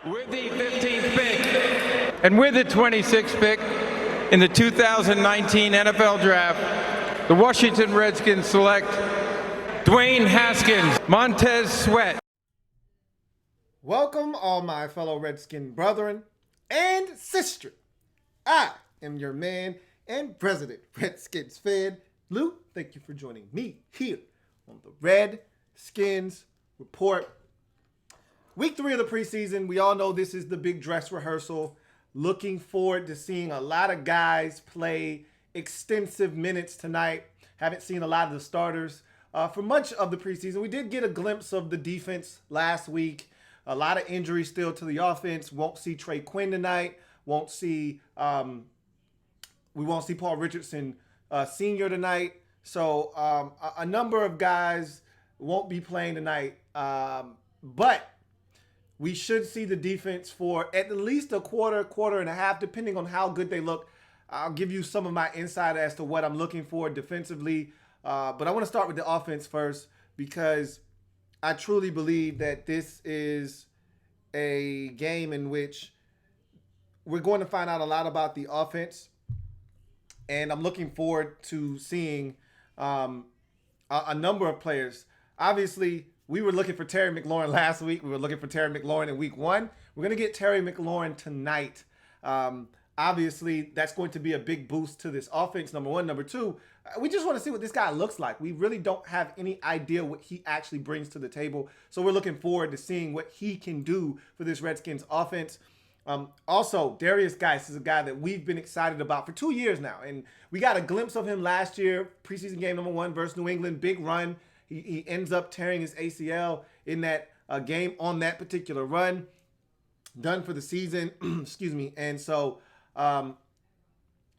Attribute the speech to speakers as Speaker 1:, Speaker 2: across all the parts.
Speaker 1: With the 15th pick and with the 26th pick in the 2019 NFL Draft, the Washington Redskins select Dwayne Haskins, Montez Sweat.
Speaker 2: Welcome, all my fellow Redskin brethren and sister. I am your man and president, Redskins fan, Lou. Thank you for joining me here on the Redskins Report. Week 3 of the preseason, we all know this is the big dress rehearsal. Looking forward to seeing a lot of guys play extensive minutes tonight. Haven't seen a lot of the starters for much of the preseason. We did get a glimpse of the defense last week. A lot of injuries still to the offense. Won't see Trey Quinn tonight. We won't see Paul Richardson Sr. tonight. So a number of guys won't be playing tonight. But we should see the defense for at least a quarter and a half, depending on how good they look. I'll give you some of my insight as to what I'm looking for defensively. But I want to start with the offense first, because I truly believe that this is a game in which we're going to find out a lot about the offense. And I'm looking forward to seeing a number of players. Obviously, we were looking for Terry McLaurin last week. We were looking for Terry McLaurin in week 1. We're going to get Terry McLaurin tonight. Obviously, that's going to be a big boost to this offense, number one. Number two, we just want to see what this guy looks like. We really don't have any idea what he actually brings to the table. So we're looking forward to seeing what he can do for this Redskins offense. Also, Darius Geist is a guy that we've been excited about for 2 years now. And we got a glimpse of him last year, preseason game number 1 versus New England, big run. He ends up tearing his ACL in that game on that particular run. Done for the season, excuse me. And so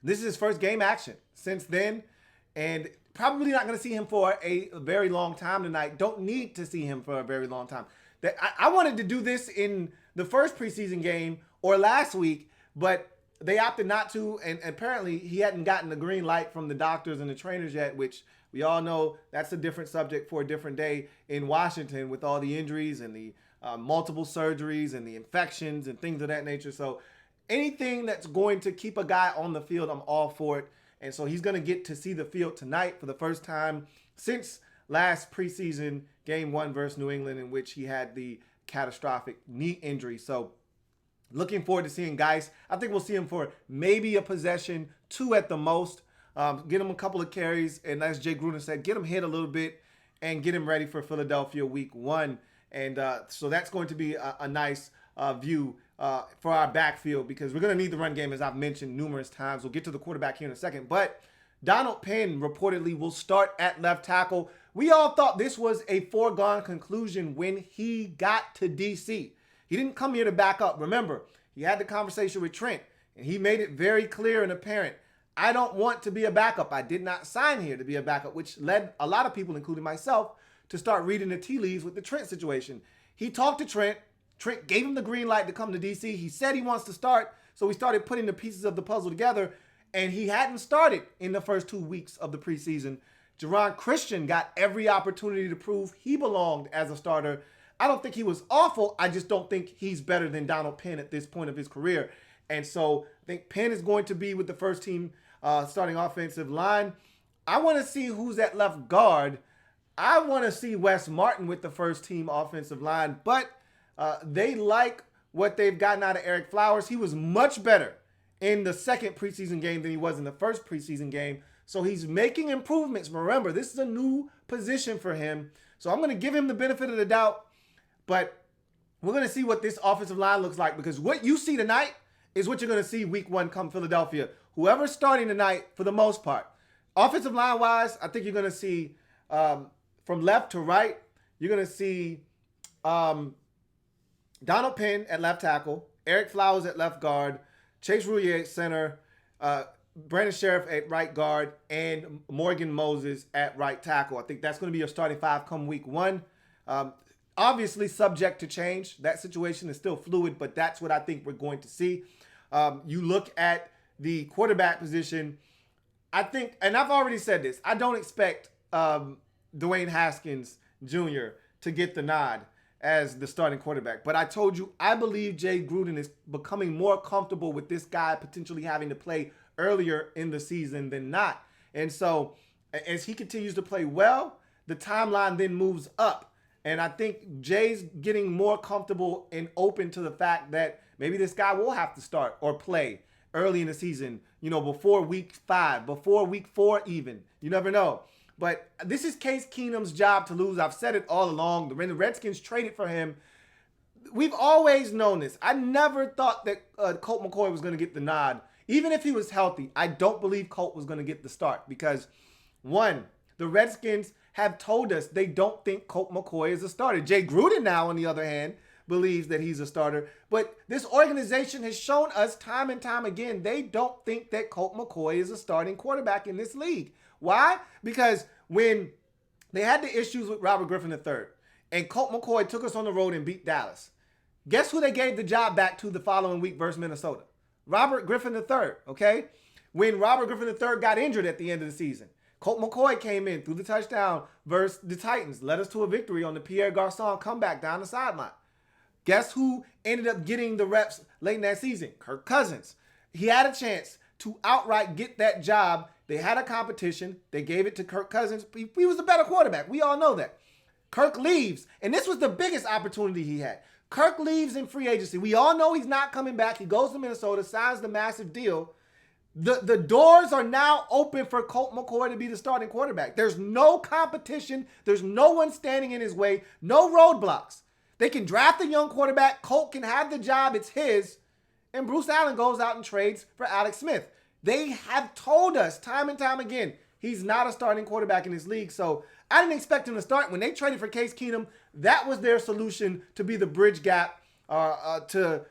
Speaker 2: this is his first game action since then. And probably not going to see him for a very long time tonight. Don't need to see him for a very long time. I wanted to do this in the first preseason game or last week, but they opted not to. And apparently he hadn't gotten the green light from the doctors and the trainers yet, which we all know that's a different subject for a different day in Washington with all the injuries and the multiple surgeries and the infections and things of that nature. So anything that's going to keep a guy on the field, I'm all for it. And so he's going to get to see the field tonight for the first time since last preseason game 1 versus New England, in which he had the catastrophic knee injury. So looking forward to seeing Geist. I think we'll see him for maybe a possession, 2 at the most. Get him a couple of carries, and as Jay Gruden said, get him hit a little bit and get him ready for Philadelphia week 1. And so that's going to be a nice view for our backfield, because we're going to need the run game, as I've mentioned numerous times. We'll get to the quarterback here in a second. But Donald Penn reportedly will start at left tackle. We all thought this was a foregone conclusion when he got to D.C. He didn't come here to back up. Remember, he had the conversation with Trent, and he made it very clear and apparent. I don't want to be a backup. I did not sign here to be a backup, which led a lot of people, including myself, to start reading the tea leaves with the Trent situation. He talked to Trent. Trent gave him the green light to come to D.C. He said he wants to start, so we started putting the pieces of the puzzle together, and he hadn't started in the first 2 weeks of the preseason. Jerron Christian got every opportunity to prove he belonged as a starter. I don't think he was awful. I just don't think he's better than Donald Penn at this point of his career. And so I think Penn is going to be with the first team starting offensive line. I want to see who's at left guard. I want to see Wes Martin with the first team offensive line, but they like what they've gotten out of Eric Flowers. He was much better in the second preseason game than he was in the first preseason game. So he's making improvements. Remember, this is a new position for him. So I'm going to give him the benefit of the doubt, but we're going to see what this offensive line looks like, because what you see tonight is what you're going to see week 1 come Philadelphia. Whoever's starting tonight, for the most part. Offensive line-wise, I think you're going to see from left to right, you're going to see Donald Penn at left tackle, Eric Flowers at left guard, Chase Roullier at center, Brandon Sheriff at right guard, and Morgan Moses at right tackle. I think that's going to be your starting 5 come week 1. Obviously subject to change. That situation is still fluid, but that's what I think we're going to see. You look at the quarterback position, I think, and I've already said this, I don't expect Dwayne Haskins Jr. to get the nod. as the starting quarterback. But I told you, I believe Jay Gruden is becoming more comfortable with this guy potentially having to play earlier in the season than not. And so as he continues to play well, the timeline then moves up. And I think Jay's getting more comfortable and open to the fact that maybe this guy will have to start or play early in the season, before week 5, before week 4 even. You never know. But this is Case Keenum's job to lose. I've said it all along. The Redskins traded for him. We've always known this. I never thought that Colt McCoy was going to get the nod. Even if he was healthy, I don't believe Colt was going to get the start because, one, the Redskins have told us they don't think Colt McCoy is a starter. Jay Gruden now, on the other hand, believes that he's a starter. But this organization has shown us time and time again they don't think that Colt McCoy is a starting quarterback in this league. Why? Because when they had the issues with Robert Griffin III and Colt McCoy took us on the road and beat Dallas, guess who they gave the job back to the following week versus Minnesota? Robert Griffin III, okay? When Robert Griffin III got injured at the end of the season, Colt McCoy came in, threw the touchdown versus the Titans, led us to a victory on the Pierre Garçon comeback down the sideline. Guess who ended up getting the reps late in that season? Kirk Cousins. He had a chance to outright get that job. They had a competition. They gave it to Kirk Cousins. He was a better quarterback. We all know that. Kirk leaves, and this was the biggest opportunity he had. Kirk leaves in free agency. We all know he's not coming back. He goes to Minnesota, signs the massive deal. The doors are now open for Colt McCoy to be the starting quarterback. There's no competition. There's no one standing in his way. No roadblocks. They can draft a young quarterback. Colt can have the job. It's his. And Bruce Allen goes out and trades for Alex Smith. They have told us time and time again, he's not a starting quarterback in this league. So I didn't expect him to start. When they traded for Case Keenum, that was their solution to be the bridge gap, to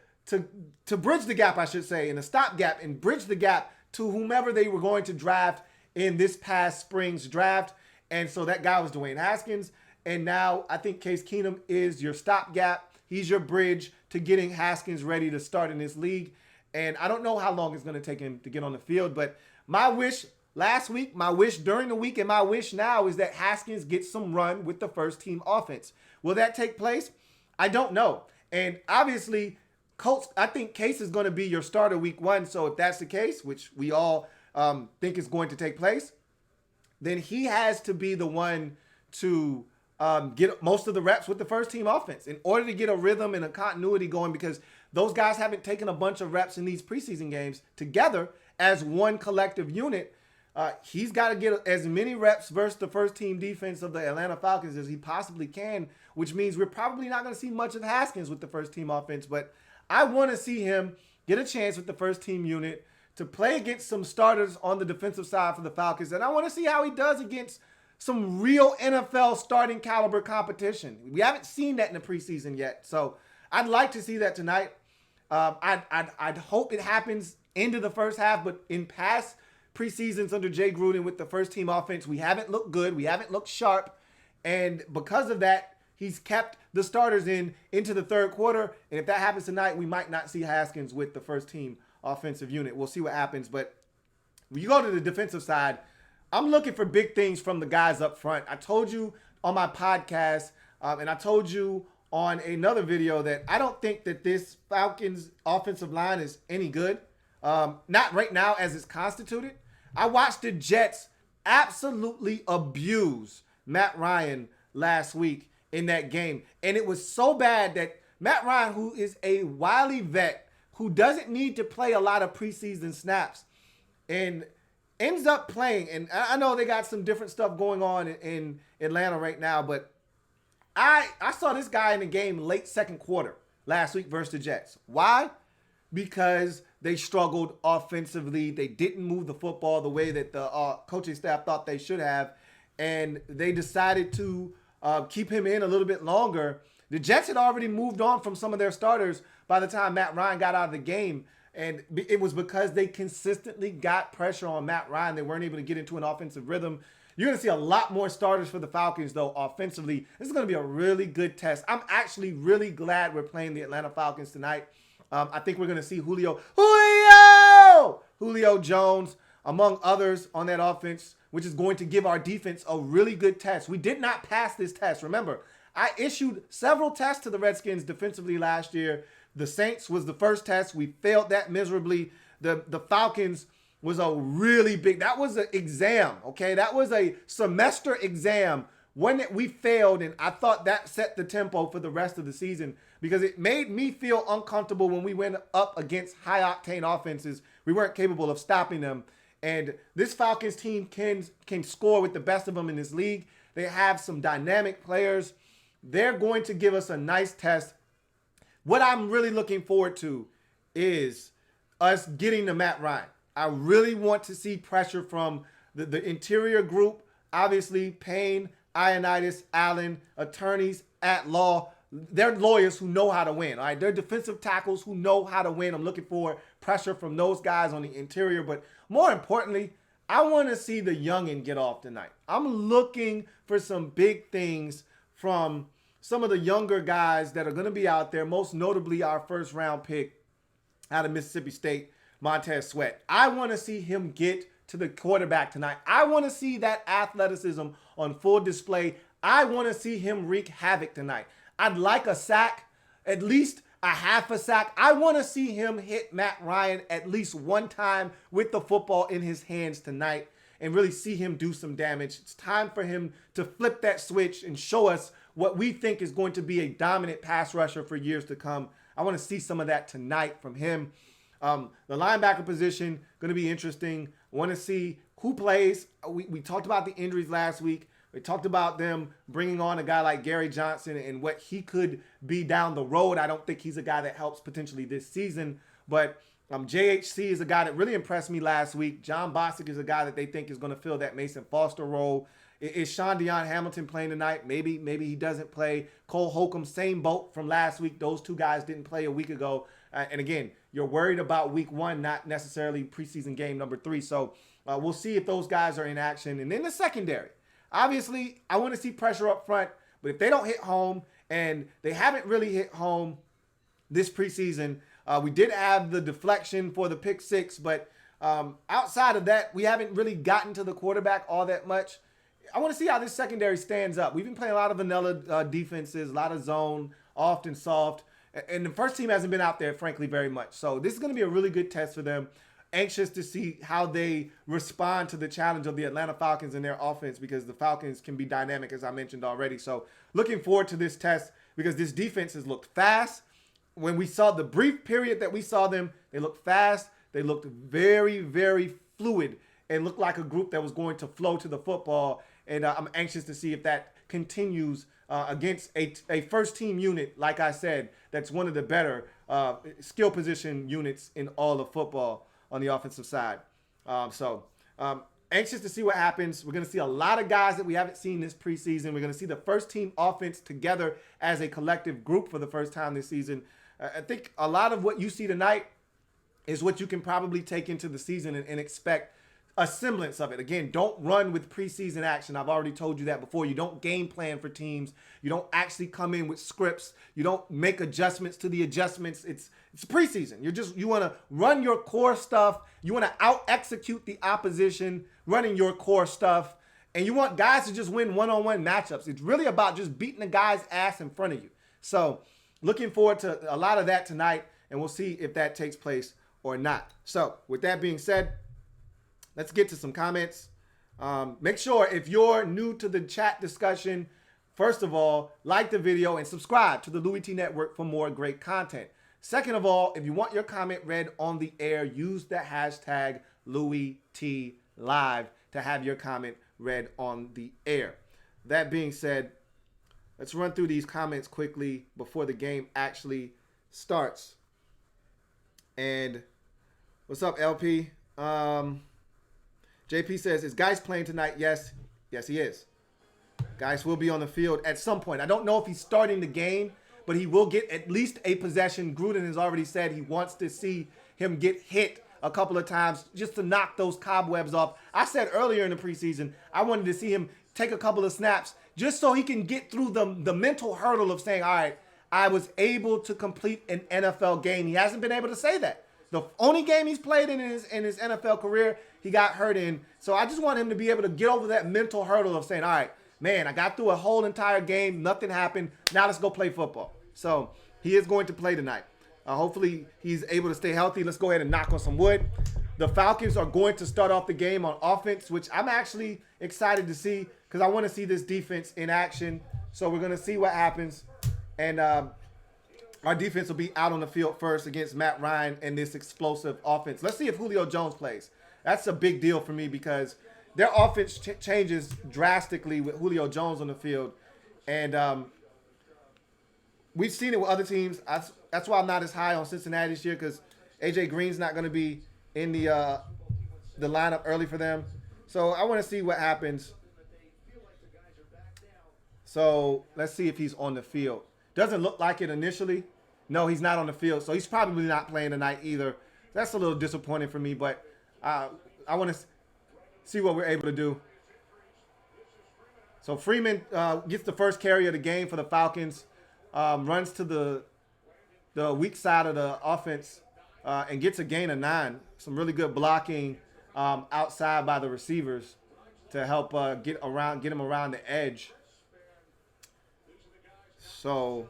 Speaker 2: bridge the gap, I should say, and a stopgap and bridge the gap to whomever they were going to draft in this past spring's draft. And so that guy was Dwayne Haskins. And now I think Case Keenum is your stopgap. He's your bridge to getting Haskins ready to start in this league. And I don't know how long it's going to take him to get on the field. But my wish last week, my wish during the week, and my wish now is that Haskins gets some run with the first team offense. Will that take place? I don't know. And obviously, Colts, I think Case is going to be your starter week 1. So if that's the case, which we all think is going to take place, then he has to be the one to get most of the reps with the first team offense in order to get a rhythm and a continuity going, because those guys haven't taken a bunch of reps in these preseason games together as one collective unit. He's got to get as many reps versus the first team defense of the Atlanta Falcons as he possibly can, which means we're probably not going to see much of Haskins with the first team offense. But I want to see him get a chance with the first team unit to play against some starters on the defensive side for the Falcons. And I want to see how he does against some real NFL starting caliber competition. We haven't seen that in the preseason yet. So I'd like to see that tonight. I'd hope it happens into the first half, but in past preseasons under Jay Gruden with the first team offense, we haven't looked good. We haven't looked sharp. And because of that, he's kept the starters into the third quarter. And if that happens tonight, we might not see Haskins with the first team offensive unit. We'll see what happens. But when you go to the defensive side, I'm looking for big things from the guys up front. I told you on my podcast, and I told you on another video that I don't think that this Falcons offensive line is any good. Not right now as it's constituted. I watched the Jets absolutely abuse Matt Ryan last week in that game. And it was so bad that Matt Ryan, who is a wily vet, who doesn't need to play a lot of preseason snaps, and ends up playing. And I know they got some different stuff going on in Atlanta right now, but I saw this guy in the game late second quarter last week versus the Jets. Why? Because they struggled offensively. They didn't move the football the way that the coaching staff thought they should have. And they decided to keep him in a little bit longer. The Jets had already moved on from some of their starters by the time Matt Ryan got out of the game. And it was because they consistently got pressure on Matt Ryan. They weren't able to get into an offensive rhythm. You're going to see a lot more starters for the Falcons, though, offensively. This is going to be a really good test. I'm actually really glad we're playing the Atlanta Falcons tonight. I think we're going to see Julio Jones, among others, on that offense, which is going to give our defense a really good test. We did not pass this test. Remember, I issued several tests to the Redskins defensively last year. The Saints was the first test. We failed that miserably. The Falcons was a really big, that was an exam, okay? That was a semester exam, one that we failed, and I thought that set the tempo for the rest of the season because it made me feel uncomfortable when we went up against high-octane offenses. We weren't capable of stopping them, and this Falcons team can score with the best of them in this league. They have some dynamic players. They're going to give us a nice test. What I'm really looking forward to is us getting to Matt Ryan. I really want to see pressure from the interior group. Obviously, Payne, Ioannidis, Allen, attorneys at law. They're lawyers who know how to win. All right, they're defensive tackles who know how to win. I'm looking for pressure from those guys on the interior. But more importantly, I want to see the youngin get off tonight. I'm looking for some big things from some of the younger guys that are going to be out there, most notably our first-round pick out of Mississippi State, Montez Sweat. I want to see him get to the quarterback tonight. I want to see that athleticism on full display. I want to see him wreak havoc tonight. I'd like a sack, at least a half a sack. I want to see him hit Matt Ryan at least one time with the football in his hands tonight and really see him do some damage. It's time for him to flip that switch and show us what we think is going to be a dominant pass rusher for years to come. I want to see some of that tonight from him. The linebacker position, going to be interesting. I want to see who plays. We talked about the injuries last week. We talked about them bringing on a guy like Gary Johnson and what he could be down the road. I don't think he's a guy that helps potentially this season. But JHC is a guy that really impressed me last week. John Bostic is a guy that they think is going to fill that Mason Foster role. Is Sean Deion Hamilton playing tonight? Maybe he doesn't play. Cole Holcomb, same boat from last week. Those two guys didn't play a week ago. And again, you're worried about week one, not necessarily preseason game number 3. So we'll see if those guys are in action. And then the secondary. Obviously, I want to see pressure up front. But if they don't hit home, and they haven't really hit home this preseason, we did have the deflection for the pick 6. But outside of that, we haven't really gotten to the quarterback all that much. I want to see how this secondary stands up. We've been playing a lot of vanilla defenses, a lot of zone, often soft. And the first team hasn't been out there, frankly, very much. So this is going to be a really good test for them. Anxious to see how they respond to the challenge of the Atlanta Falcons and their offense because the Falcons can be dynamic, as I mentioned already. So looking forward to this test because this defense has looked fast. When we saw the brief period that we saw them, they looked fast. They looked very, very fluid and looked like a group that was going to flow to the football. And I'm anxious to see if that continues against a first-team unit, like I said, that's one of the better skill position units in all of football on the offensive side. Anxious to see what happens. We're going to see a lot of guys that we haven't seen this preseason. We're going to see the first-team offense together as a collective group for the first time this season. I think a lot of what you see tonight is what you can probably take into the season and expect a semblance of it. Again, don't run with preseason action. I've already told you that before. You don't game plan for teams. You don't actually come in with scripts. You don't make adjustments to the adjustments. It's preseason. You want to run your core stuff. You want to out-execute the opposition running your core stuff. And you want guys to just win one-on-one matchups. It's really about just beating the guy's ass in front of you. So looking forward to a lot of that tonight, and we'll see if that takes place or not. So with that being said, let's get to some comments. Make sure if you're new to the chat discussion, first of all, like the video and subscribe to the Louie T Network for more great content. Second of all, if you want your comment read on the air, use the hashtag LouieTLive to have your comment read on the air. That being said, let's run through these comments quickly before the game actually starts. And what's up, LP? JP says, is Geist playing tonight? Yes, he is. Geist will be on the field at some point. I don't know if he's starting the game, but he will get at least a possession. Gruden has already said he wants to see him get hit a couple of times just to knock those cobwebs off. I said earlier in the preseason, I wanted to see him take a couple of snaps just so he can get through the mental hurdle of saying, all right, I was able to complete an NFL game. He hasn't been able to say that. The only game he's played in his NFL career, he got hurt in. So I just want him to be able to get over that mental hurdle of saying, all right, man, I got through a whole entire game. Nothing happened. Now let's go play football. So he is going to play tonight. Hopefully he's able to stay healthy. Let's go ahead and knock on some wood. The Falcons are going to start off the game on offense, which I'm actually excited to see because I want to see this defense in action. So we're going to see what happens. And our defense will be out on the field first against Matt Ryan and this explosive offense. Let's see if Julio Jones plays. That's a big deal for me because their offense changes drastically with Julio Jones on the field. And we've seen it with other teams. That's why I'm not as high on Cincinnati this year because A.J. Green's not going to be in the lineup early for them. So I want to see what happens. So let's see if he's on the field. Doesn't look like it initially. No, he's not on the field. So he's probably not playing tonight either. That's a little disappointing for me, but I want to see what we're able to do. So Freeman gets the first carry of the game for the Falcons. Runs to the weak side of the offense and gets a gain of 9. Some really good blocking outside by the receivers to help get him around the edge. So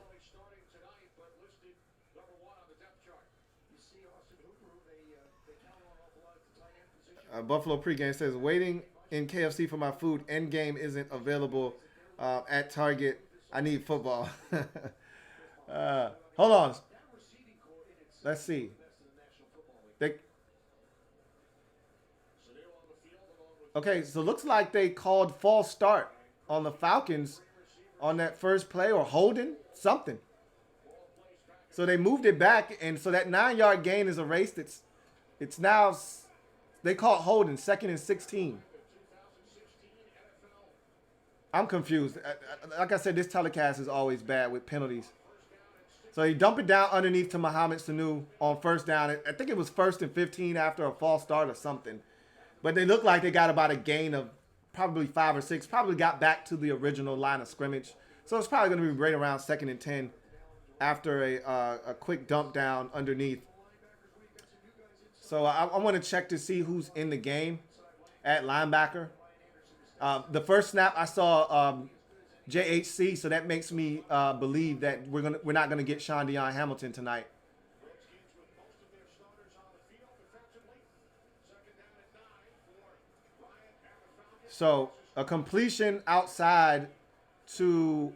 Speaker 2: Buffalo pregame says, waiting in KFC for my food. Endgame isn't available at Target. I need football. Hold on. Let's see. Okay, so it looks like they called false start on the Falcons on that first play or holding something. So they moved it back, and so that 9-yard gain is erased. It's now, they call it holding, 2nd and 16. I'm confused. Like I said, this telecast is always bad with penalties. So he dumped it down underneath to Mohamed Sanu on first down. I think it was 1st and 15 after a false start or something. But they look like they got about a gain of probably 5 or 6. Probably got back to the original line of scrimmage. So it's probably going to be right around 2nd and 10 after a quick dump down underneath. So I want to check to see who's in the game at linebacker. The first snap I saw JHC, so that makes me believe that we're not gonna get Sean Deion Hamilton tonight. So a completion outside to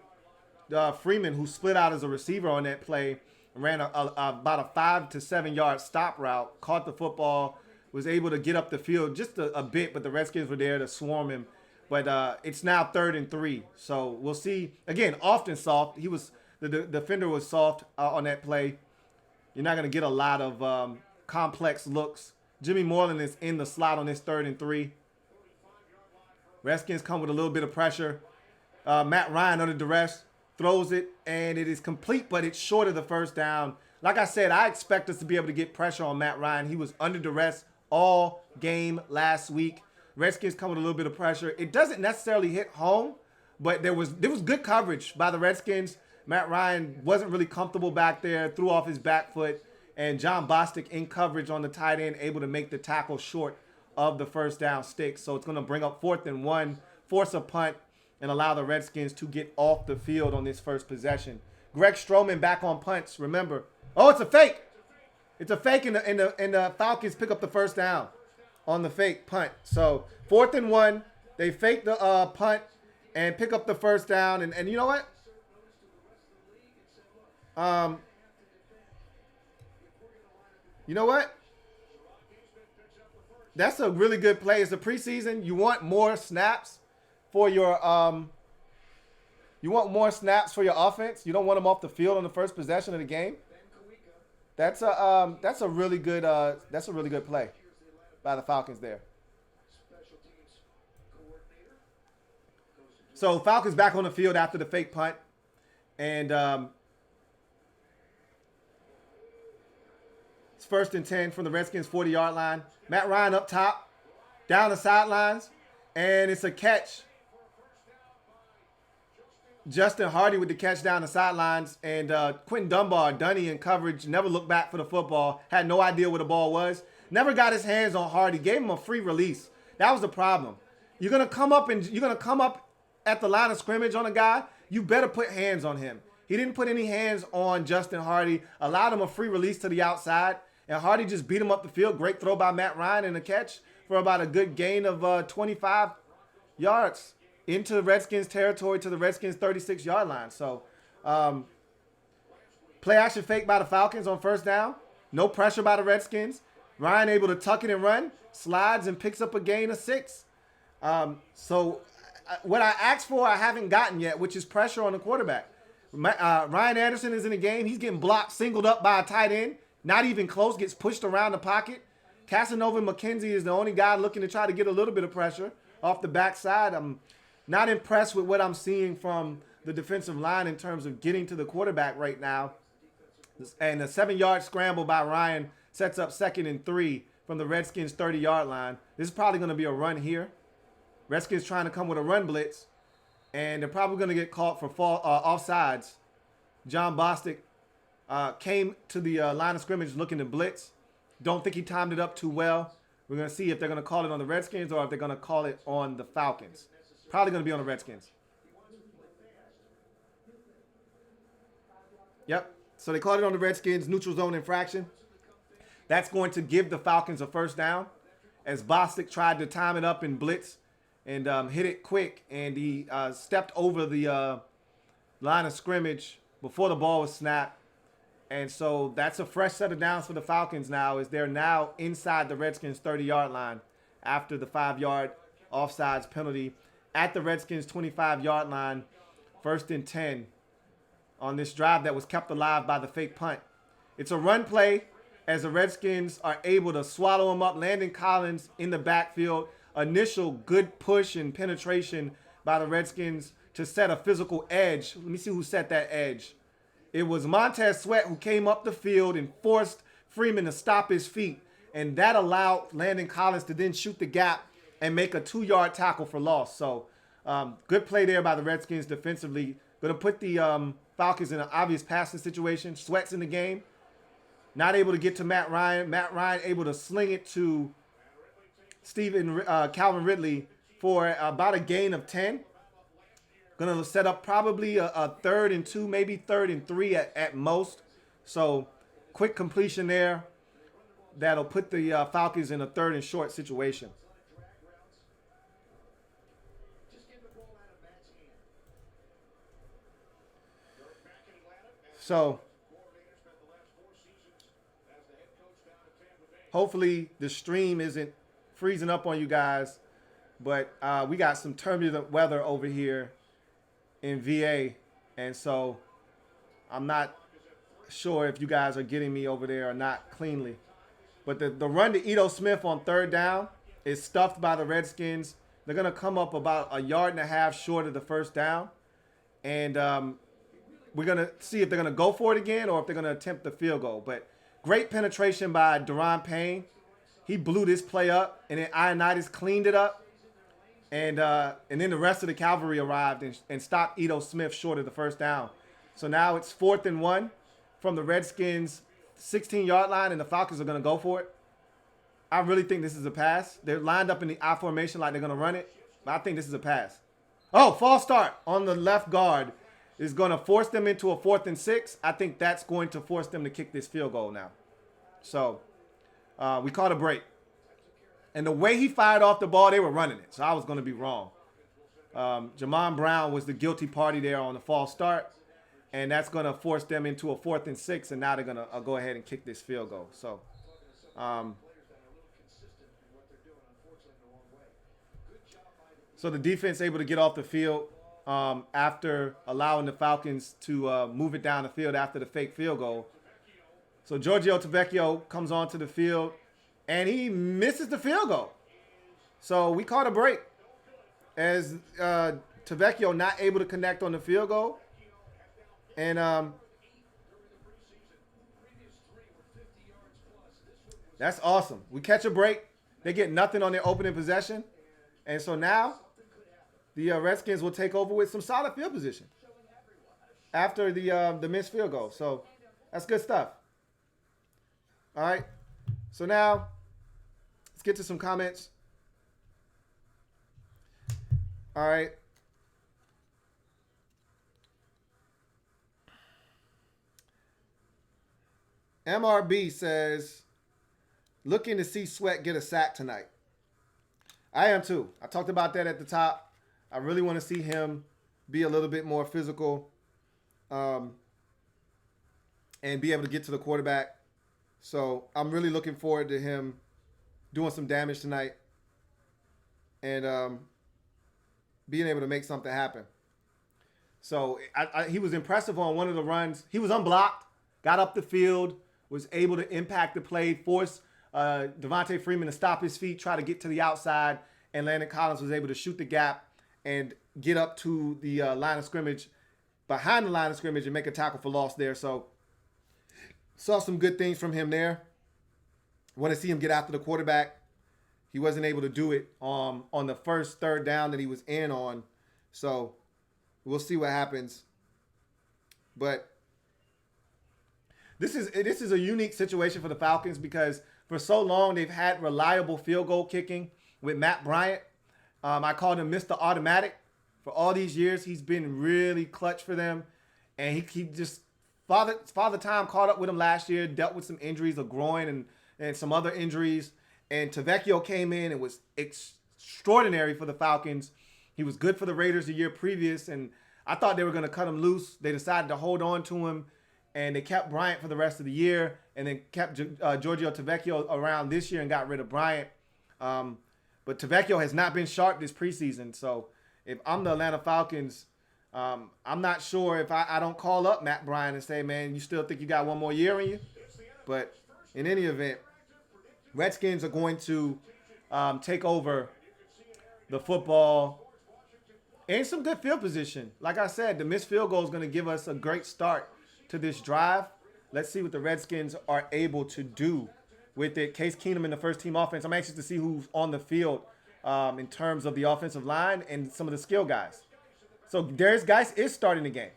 Speaker 2: Freeman, who split out as a receiver on that play, ran about a 5 to 7 yard stop route, caught the football, was able to get up the field just a bit, but the Redskins were there to swarm him. But it's now 3rd and 3. So we'll see. Again, often soft. The defender was soft on that play. You're not going to get a lot of complex looks. Jimmy Moreland is in the slot on this 3rd and 3. Redskins come with a little bit of pressure. Matt Ryan under duress throws it, and it is complete, but it's short of the first down. Like I said, I expect us to be able to get pressure on Matt Ryan. He was under duress all game last week. Redskins come with a little bit of pressure. It doesn't necessarily hit home, but there was good coverage by the Redskins. Matt Ryan wasn't really comfortable back there, threw off his back foot, and John Bostic in coverage on the tight end, able to make the tackle short of the first down stick. So it's going to bring up 4th and 1, force a punt, and allow the Redskins to get off the field on this first possession. Greg Stroman back on punts. Remember, oh, it's a fake. It's a fake, and the Falcons pick up the first down on the fake punt. So 4th and 1, they fake the punt and pick up the first down. And you know what? You know what? That's a really good play. It's a preseason. You want more snaps for your offense. You don't want them off the field on the first possession of the game. That's a really good play by the Falcons there. So Falcons back on the field after the fake punt, and it's 1st and 10 from the Redskins 40-yard line. Matt Ryan up top, down the sidelines, and it's a catch. Justin Hardy with the catch down the sidelines, and Quentin Dunbar in coverage, never looked back for the football, had no idea where the ball was, never got his hands on Hardy, gave him a free release. That was the problem. You're gonna come up at the line of scrimmage on a guy, you better put hands on him. He didn't put any hands on Justin Hardy, allowed him a free release to the outside, and Hardy just beat him up the field. Great throw by Matt Ryan and a catch for about a good gain of 25 yards into Redskins territory to the Redskins 36-yard line. So play action fake by the Falcons on first down. No pressure by the Redskins. Ryan able to tuck it and run, slides and picks up a gain of 6. So what I asked for, I haven't gotten yet, which is pressure on the quarterback. Ryan Anderson is in the game. He's getting blocked, singled up by a tight end. Not even close, gets pushed around the pocket. Casanova McKenzie is the only guy looking to try to get a little bit of pressure off the backside. I'm not impressed with what I'm seeing from the defensive line in terms of getting to the quarterback right now. And a 7-yard scramble by Ryan sets up 2nd and 3 from the Redskins 30-yard line. This is probably going to be a run here. Redskins trying to come with a run blitz, and they're probably going to get caught for offsides. John Bostic came to the line of scrimmage looking to blitz. Don't think he timed it up too well. We're going to see if they're going to call it on the Redskins or if they're going to call it on the Falcons. Probably going to be on the Redskins. Yep. So they called it on the Redskins, neutral zone infraction. That's going to give the Falcons a first down as Bostic tried to time it up and blitz and hit it quick. And he stepped over the line of scrimmage before the ball was snapped. And so that's a fresh set of downs for the Falcons now, as they're now inside the Redskins 30-yard line after the 5-yard offsides penalty at the Redskins 25-yard line, 1st and 10 on this drive that was kept alive by the fake punt. It's a run play as the Redskins are able to swallow him up. Landon Collins in the backfield. Initial good push and penetration by the Redskins to set a physical edge. Let me see who set that edge. It was Montez Sweat who came up the field and forced Freeman to stop his feet. And that allowed Landon Collins to then shoot the gap and make a 2-yard tackle for loss. So good play there by the Redskins defensively. Going to put the Falcons in an obvious passing situation. Sweat's in the game. Not able to get to Matt Ryan. Matt Ryan able to sling it to Calvin Ridley for about a gain of 10. Going to set up probably a 3rd and 2, maybe 3rd and 3 at most. So quick completion there. That'll put the Falcons in a 3rd and short situation. So hopefully the stream isn't freezing up on you guys, but we got some turbulent weather over here in VA, and so I'm not sure if you guys are getting me over there or not cleanly. But the run to Ito Smith on 3rd down is stuffed by the Redskins. They're going to come up about a 1.5 yards short of the first down, and we're going to see if they're going to go for it again or if they're going to attempt the field goal. But great penetration by Daron Payne. He blew this play up, and then Ioannidis cleaned it up. And then the rest of the cavalry arrived and stopped Ito Smith short of the first down. So now it's 4th and 1 from the Redskins 16-yard line, and the Falcons are going to go for it. I really think this is a pass. They're lined up in the I formation like they're going to run it, but I think this is a pass. Oh, false start on the left guard is going to force them into a 4th and 6. I think that's going to force them to kick this field goal now. So we caught a break. And the way he fired off the ball, they were running it. So I was going to be wrong. Jamon Brown was the guilty party there on the false start. And that's going to force them into a 4th and 6. And now they're going to go ahead and kick this field goal. So the defense able to get off the field after allowing the Falcons to move it down the field after the fake field goal. So Giorgio Tavecchio comes onto the field, and he misses the field goal. So we caught a break as Tavecchio not able to connect on the field goal. And that's awesome. We catch a break. They get nothing on their opening possession. And so now the Redskins will take over with some solid field position after the missed field goal. So that's good stuff. All right. So now let's get to some comments. All right. MRB says, looking to see Sweat get a sack tonight. I am too. I talked about that at the top. I really want to see him be a little bit more physical and be able to get to the quarterback. So I'm really looking forward to him doing some damage tonight and being able to make something happen. So he was impressive on one of the runs. He was unblocked, got up the field, was able to impact the play, force Devontae Freeman to stop his feet, try to get to the outside, and Landon Collins was able to shoot the gap and get up to the line of scrimmage, behind the line of scrimmage, and make a tackle for loss there. So saw some good things from him there. Want to see him get after the quarterback. He wasn't able to do it on the first third down that he was in on. So we'll see what happens. But this is a unique situation for the Falcons because for so long they've had reliable field goal kicking with Matt Bryant. I called him Mr. Automatic. For all these years, he's been really clutch for them. And he just, Father Time caught up with him last year, dealt with some injuries, a groin and some other injuries. And Tavecchio came in and was extraordinary for the Falcons. He was good for the Raiders the year previous, and I thought they were going to cut him loose. They decided to hold on to him, and they kept Bryant for the rest of the year, and then kept Giorgio Tavecchio around this year and got rid of Bryant. But Tavecchio has not been sharp this preseason, so if I'm the Atlanta Falcons, I'm not sure if I don't call up Matt Bryant and say, man, you still think you got one more year in you? But in any event, Redskins are going to take over the football and some good field position. Like I said, the missed field goal is going to give us a great start to this drive. Let's see what the Redskins are able to do with it. Case Keenum in the first team offense. I'm anxious to see who's on the field in terms of the offensive line and some of the skill guys. So Darius Geist is starting the game.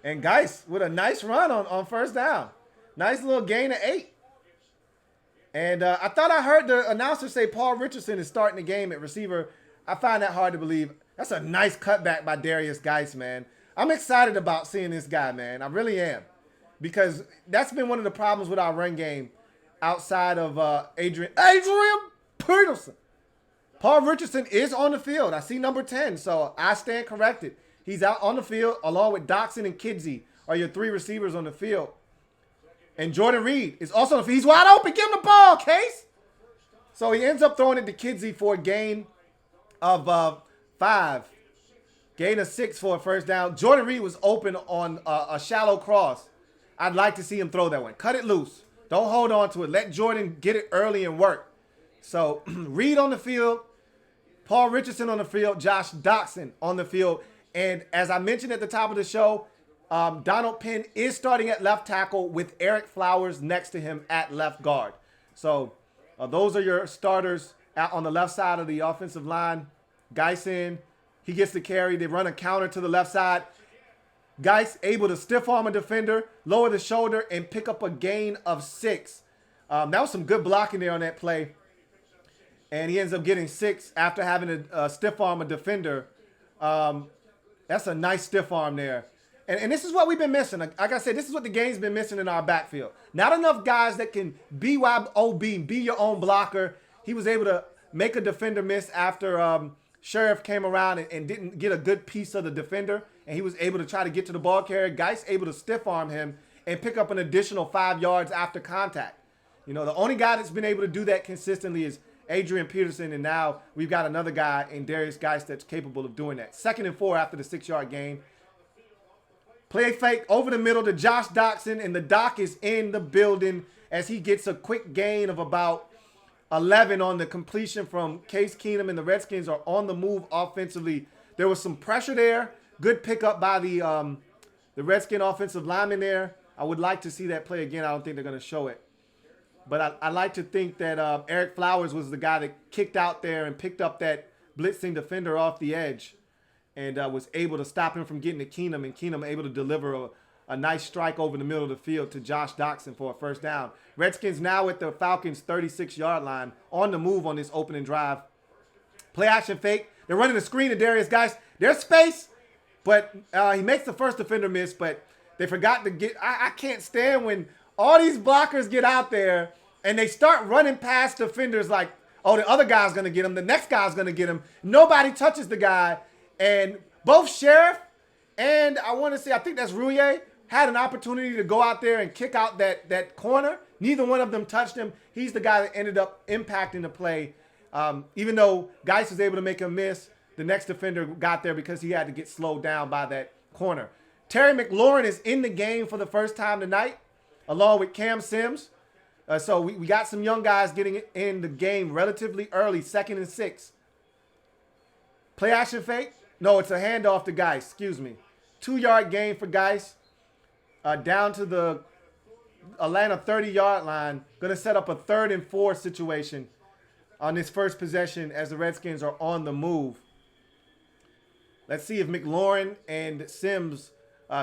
Speaker 2: And Geist with a nice run on first down. Nice little gain of 8. And I thought I heard the announcer say Paul Richardson is starting the game at receiver. I find that hard to believe. That's a nice cutback by Darius Geist, man. I'm excited about seeing this guy, man. I really am. Because that's been one of the problems with our run game outside of Adrian Peterson. Paul Richardson is on the field. I see number 10, so I stand corrected. He's out on the field along with Doxson and Kidsey are your 3 receivers on the field. And Jordan Reed is also on the field. He's wide open. Give him the ball, Case. So he ends up throwing it to Kidsey for a gain of 5. Gain of 6 for a first down. Jordan Reed was open on a shallow cross. I'd like to see him throw that one. Cut it loose. Don't hold on to it. Let Jordan get it early and work. So Reed on the field. Paul Richardson on the field. Josh Doxson on the field. And as I mentioned at the top of the show, Donald Penn is starting at left tackle with Eric Flowers next to him at left guard. So those are your starters out on the left side of the offensive line. Geist in. He gets the carry. They run a counter to the left side. Geist able to stiff arm a defender, lower the shoulder, and pick up a gain of 6. That was some good blocking there on that play. And he ends up getting 6 after having to stiff arm a defender. That's a nice stiff arm there. And this is what we've been missing. Like I said, this is what the game's been missing in our backfield. Not enough guys that can BYOB, be your own blocker. He was able to make a defender miss after Sheriff came around and didn't get a good piece of the defender. And he was able to try to get to the ball carrier. Geist able to stiff arm him and pick up an additional 5 yards after contact. You know, the only guy that's been able to do that consistently is Adrian Peterson, and now we've got another guy in Darius Geist that's capable of doing that. 2nd and 4 after the 6-yard gain. Play fake over the middle to Josh Doxson, and the Doc is in the building as he gets a quick gain of about 11 on the completion from Case Keenum, and the Redskins are on the move offensively. There was some pressure there. Good pickup by the Redskin offensive lineman there. I would like to see that play again. I don't think they're going to show it. But I like to think that Eric Flowers was the guy that kicked out there and picked up that blitzing defender off the edge and was able to stop him from getting to Keenum, and Keenum able to deliver a nice strike over the middle of the field to Josh Doxson for a first down. Redskins now at the Falcons' 36-yard line on the move on this opening drive. Play action fake. They're running a screen to Darius Geist. There's space. But he makes the first defender miss, but they forgot to get. I can't stand when all these blockers get out there and they start running past defenders like, oh, the other guy's going to get him. The next guy's going to get him. Nobody touches the guy. And both Sheriff and I think that's Louie, had an opportunity to go out there and kick out that corner. Neither one of them touched him. He's the guy that ended up impacting the play. Even though Geist was able to make a miss, the next defender got there because he had to get slowed down by that corner. Terry McLaurin is in the game for the first time tonight, along with Cam Sims. So we got some young guys getting in the game relatively early, 2nd and 6. Play action fake? No, it's a handoff to Geist. Excuse me. 2-yard gain for Geist. Down to the Atlanta 30-yard line. Going to set up a 3rd and 4 situation on this first possession as the Redskins are on the move. Let's see if McLaurin and Sims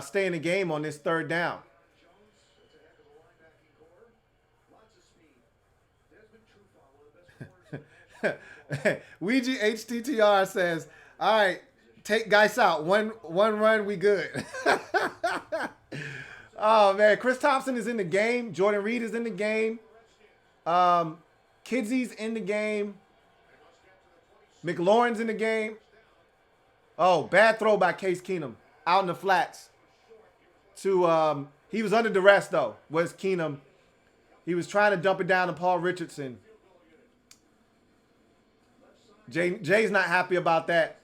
Speaker 2: stay in the game on this 3rd down. Ouija HTTR says, all right, take Geist out. One run, we good. Oh, man. Chris Thompson is in the game. Jordan Reed is in the game. Kidsy's in the game. McLaurin's in the game. Oh, bad throw by Case Keenum out in the flats. He was under duress, though, was Keenum. He was trying to dump it down to Paul Richardson. Jay's not happy about that.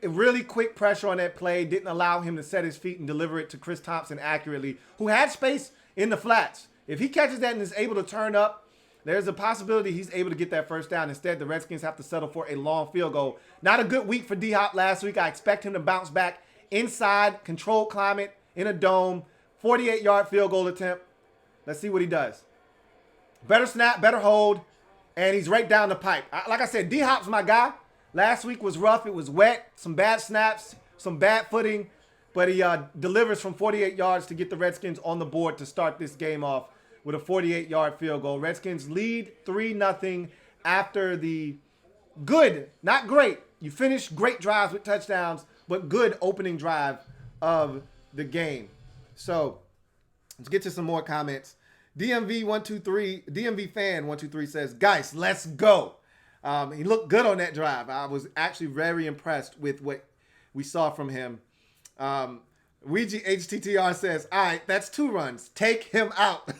Speaker 2: Really quick pressure on that play. Didn't allow him to set his feet and deliver it to Chris Thompson accurately, who had space in the flats. If he catches that and is able to turn up, there's a possibility he's able to get that first down. Instead, the Redskins have to settle for a long field goal. Not a good week for D-Hop last week. I expect him to bounce back inside, controlled climate, in a dome, 48-yard field goal attempt. Let's see what he does. Better snap, better hold. And he's right down the pipe. Like I said, D-Hop's my guy. Last week was rough. It was wet. Some bad snaps, some bad footing. But he delivers from 48 yards to get the Redskins on the board to start this game off with a 48-yard field goal. Redskins lead 3-0 after the good, not great. You finish great drives with touchdowns, but good opening drive of the game. So let's get to some more comments. DMV fan 123 says, Geist, let's go. He looked good on that drive. I was actually very impressed with what we saw from him. Ouija HTTR says, all right, that's 2 runs. Take him out.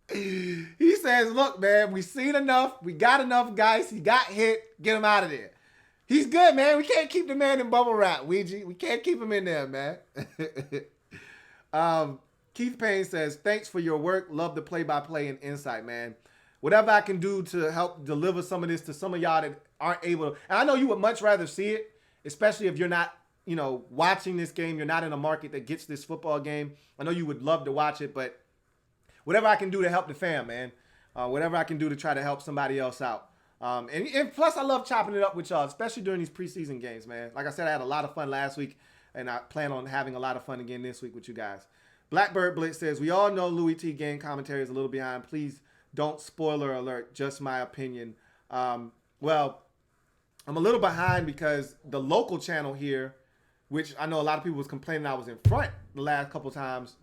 Speaker 2: He says, look, man, we seen enough. We got enough Geist. He got hit. Get him out of there. He's good, man. We can't keep the man in bubble wrap, Ouija. We can't keep him in there, man. Keith Payne says, thanks for your work. Love the play-by-play and insight, man. Whatever I can do to help deliver some of this to some of y'all that aren't able to. And I know you would much rather see it, especially if you're not, watching this game. You're not in a market that gets this football game. I know you would love to watch it, but whatever I can do to help the fam, man. Whatever I can do to try to help somebody else out. And plus, I love chopping it up with y'all, especially during these preseason games, man. Like I said, I had a lot of fun last week, and I plan on having a lot of fun again this week with you guys. Blackbird Blitz says, we all know Louie T game commentary is a little behind. Please don't spoiler alert, just my opinion. Well, I'm a little behind because the local channel here, which I know a lot of people was complaining I was in front the last couple times,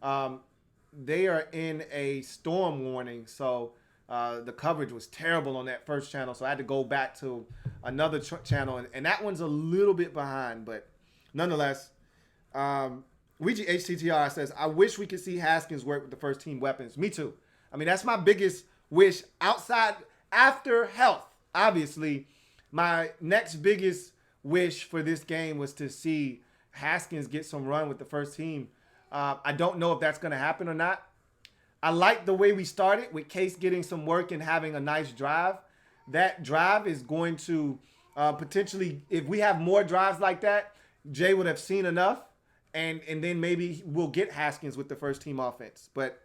Speaker 2: they are in a storm warning. So the coverage was terrible on that first channel. So I had to go back to another channel. And that one's a little bit behind. But nonetheless, Ouija HTTR says, I wish we could see Haskins work with the first team weapons. Me too. I mean, that's my biggest wish after health. Obviously, my next biggest wish for this game was to see Haskins get some run with the first team. I don't know if that's going to happen or not. I like the way we started with Case getting some work and having a nice drive. That drive is going to potentially, if we have more drives like that, Jay would have seen enough. And then maybe we'll get Haskins with the first team offense. But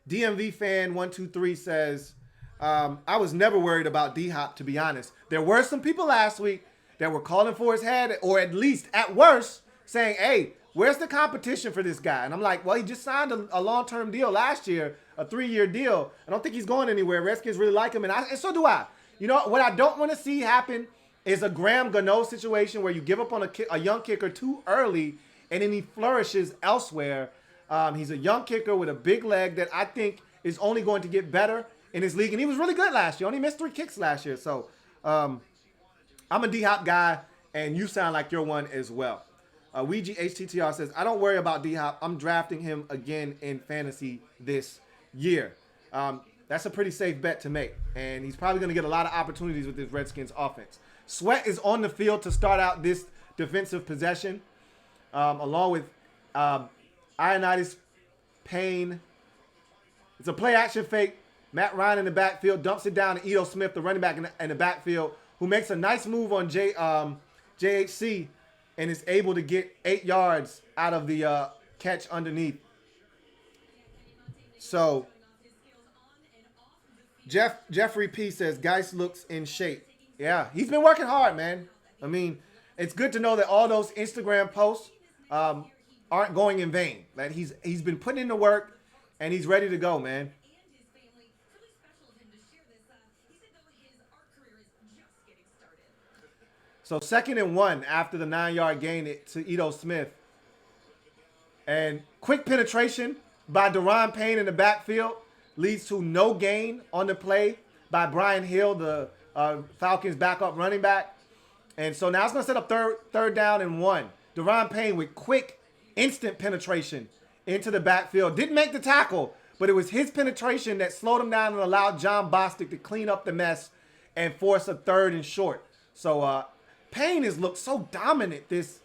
Speaker 2: DMV fan 123 says, I was never worried about D-Hop, to be honest. There were some people last week that were calling for his head, or at least at worst saying, hey, where's the competition for this guy? And I'm like, well, he just signed a long-term deal last year, a 3-year deal. I don't think he's going anywhere. Redskins really like him, and so do I. You know, what I don't want to see happen is a Graham Gano situation where you give up on a young kicker too early, and then he flourishes elsewhere. He's a young kicker with a big leg that I think is only going to get better in his league. And he was really good last year. Only missed 3 kicks last year. So I'm a D-Hop guy, and you sound like you're one as well. Ouija HTTR says, I don't worry about D-Hop. I'm drafting him again in fantasy this year. That's a pretty safe bet to make. And he's probably going to get a lot of opportunities with this Redskins offense. Sweat is on the field to start out this defensive possession, along with Ioannidis, Payne. It's a play-action fake. Matt Ryan in the backfield dumps it down to Ito Smith, the running back in the backfield, who makes a nice move on JHC and is able to get 8 yards out of the catch underneath. So Jeffrey P says, Geist looks in shape. Yeah, he's been working hard, man. I mean, it's good to know that all those Instagram posts aren't going in vain. That he's been putting in the work, and he's ready to go, man. So 2nd and 1 after the 9-yard gain to Ito Smith. And quick penetration by Daron Payne in the backfield leads to no gain on the play by Brian Hill, the Falcons backup running back. And so now it's going to set up third down and 1. Daron Payne with quick, instant penetration into the backfield. Didn't make the tackle, but it was his penetration that slowed him down and allowed John Bostic to clean up the mess and force a 3rd and short. So Payne has looked so dominant this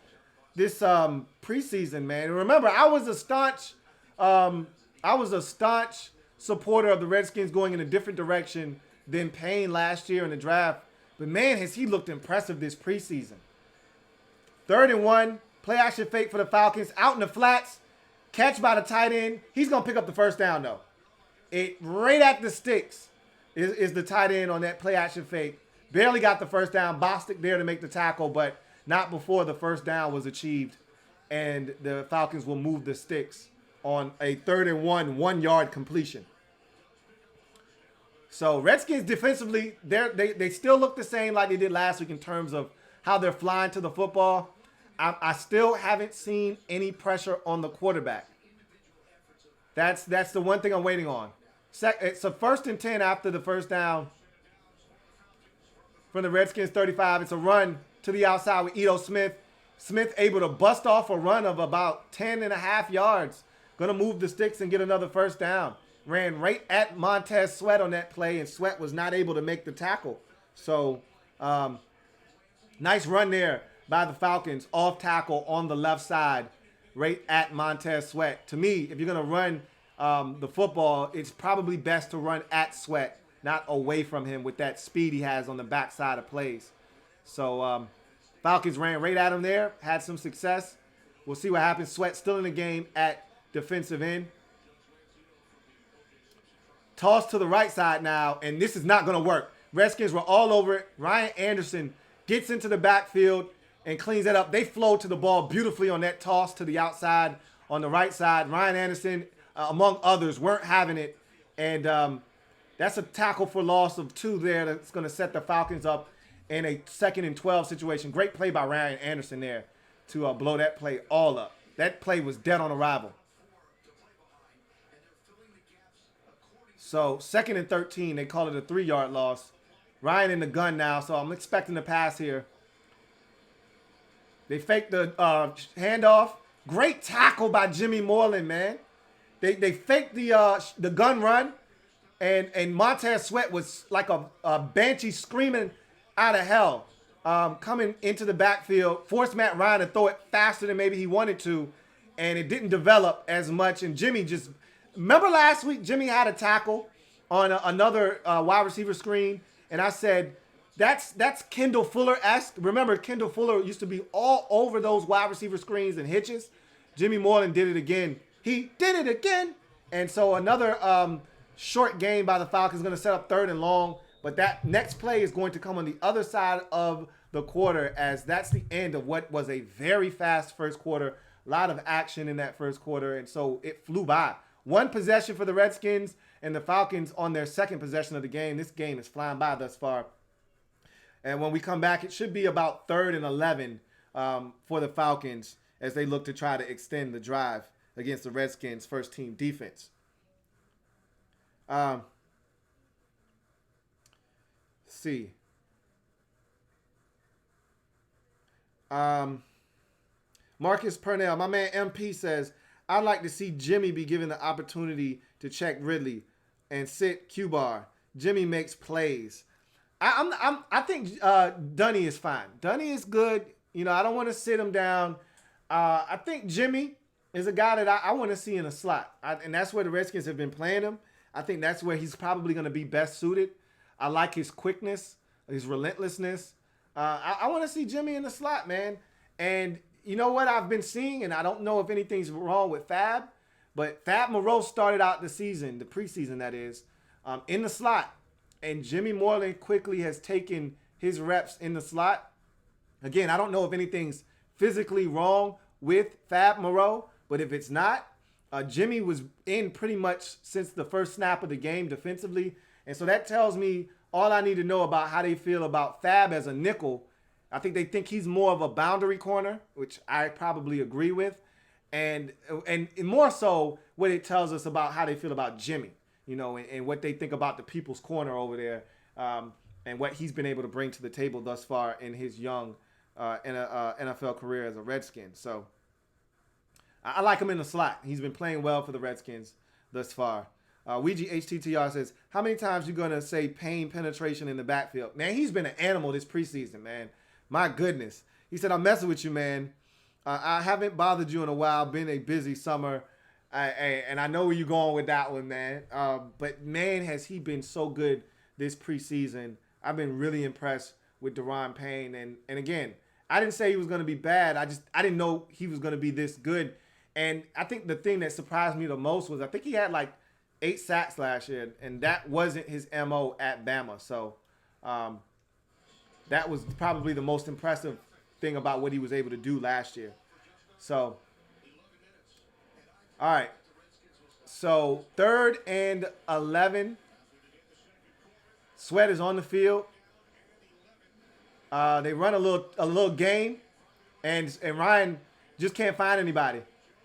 Speaker 2: preseason, man. And remember, I was a staunch supporter of the Redskins going in a different direction than Payne last year in the draft. But man, has he looked impressive this preseason. 3rd and 1, play action fake for the Falcons, out in the flats, catch by the tight end. He's gonna pick up the first down though. It right at the sticks is the tight end on that play action fake. Barely got the first down. Bostic there to make the tackle, but not before the first down was achieved. And the Falcons will move the sticks on a 3rd and 1-yard completion. So Redskins defensively, they still look the same like they did last week in terms of how they're flying to the football. I still haven't seen any pressure on the quarterback. That's the one thing I'm waiting on. It's a 1st and 10 after the first down from the Redskins 35. It's a run to the outside with Ito Smith. Smith able to bust off a run of about 10.5 yards. Going to move the sticks and get another first down. Ran right at Montez Sweat on that play, and Sweat was not able to make the tackle. So, nice run there by the Falcons. Off tackle on the left side, right at Montez Sweat. To me, if you're going to run the football, it's probably best to run at Sweat, not away from him with that speed he has on the backside of plays. So, Falcons ran right at him there, had some success. We'll see what happens. Sweat still in the game at defensive end. Toss to the right side now, and this is not going to work. Redskins were all over it. Ryan Anderson gets into the backfield and cleans that up. They flow to the ball beautifully on that toss to the outside on the right side. Ryan Anderson, among others, weren't having it. And that's a tackle for loss of 2 there. That's going to set the Falcons up in a 2nd and 12 situation. Great play by Ryan Anderson there to blow that play all up. That play was dead on arrival. So 2nd and 13, they call it a 3-yard loss. Ryan in the gun now, so I'm expecting the pass here. They fake the handoff. Great tackle by Jimmy Moreland, man. They faked the gun run, and Montez Sweat was like a banshee screaming out of hell, coming into the backfield, forced Matt Ryan to throw it faster than maybe he wanted to, and it didn't develop as much. And Jimmy just... Remember last week, Jimmy had a tackle on another wide receiver screen, and I said, that's Kendall Fuller-esque. Remember, Kendall Fuller used to be all over those wide receiver screens and hitches. Jimmy Moreland did it again. He did it again. And so another short game by the Falcons is going to set up 3rd and long, but that next play is going to come on the other side of the quarter, as that's the end of what was a very fast first quarter. A lot of action in that first quarter, and so it flew by. 1 possession for the Redskins, and the Falcons on their 2nd possession of the game. This game is flying by thus far. And when we come back, it should be about 3rd and 11 for the Falcons as they look to try to extend the drive against the Redskins' first-team defense. Let's see. Marcus Purnell, my man MP says, I'd like to see Jimmy be given the opportunity to check Ridley and sit Q-Bar. Jimmy makes plays. I think Dunny is fine. Dunny is good. You know, I don't want to sit him down. I think Jimmy is a guy that I want to see in a slot. And that's where the Redskins have been playing him. I think that's where he's probably going to be best suited. I like his quickness, his relentlessness. I want to see Jimmy in the slot, man. And you know what I've been seeing, and I don't know if anything's wrong with Fab, but Fab Moreau started out the season, the preseason that is, in the slot. And Jimmy Moreland quickly has taken his reps in the slot. Again, I don't know if anything's physically wrong with Fab Moreau, but if it's not, Jimmy was in pretty much since the first snap of the game defensively. And so that tells me all I need to know about how they feel about Fab as a nickel. I think they think he's more of a boundary corner, which I probably agree with. And more so what it tells us about how they feel about Jimmy, you know, and what they think about the people's corner over there, and what he's been able to bring to the table thus far in his young NFL career as a Redskin. So I like him in the slot. He's been playing well for the Redskins thus far. Ouija HTTR says, how many times you going to say pain penetration in the backfield? Man, he's been an animal this preseason, man. My goodness. He said, I'm messing with you, man. I haven't bothered you in a while. Been a busy summer. And I know where you're going with that one, man. But, man, has he been so good this preseason. I've been really impressed with Daron Payne. And again, I didn't say he was going to be bad. I didn't know he was going to be this good. And I think the thing that surprised me the most was I think he had like 8 sacks last year. And that wasn't his MO at Bama. So that was probably the most impressive thing about what he was able to do last year. So, all right. So 3rd and 11. Sweat is on the field. They run a little game, and Ryan just can't find anybody.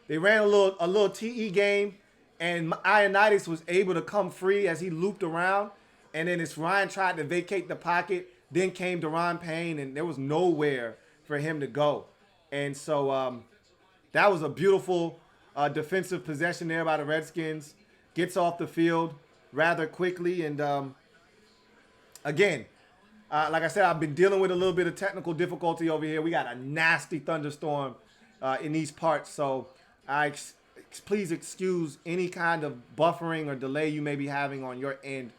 Speaker 2: They ran a little TE game, and Ioannidis was able to come free as he looped around, and then as Ryan tried to vacate the pocket, then came Daron Payne, and there was nowhere for him to go. And so that was a beautiful defensive possession there by the Redskins. Gets off the field rather quickly, and again, like I said, I've been dealing with a little bit of technical difficulty over here. We got a nasty thunderstorm in these parts, so please excuse any kind of buffering or delay you may be having on your end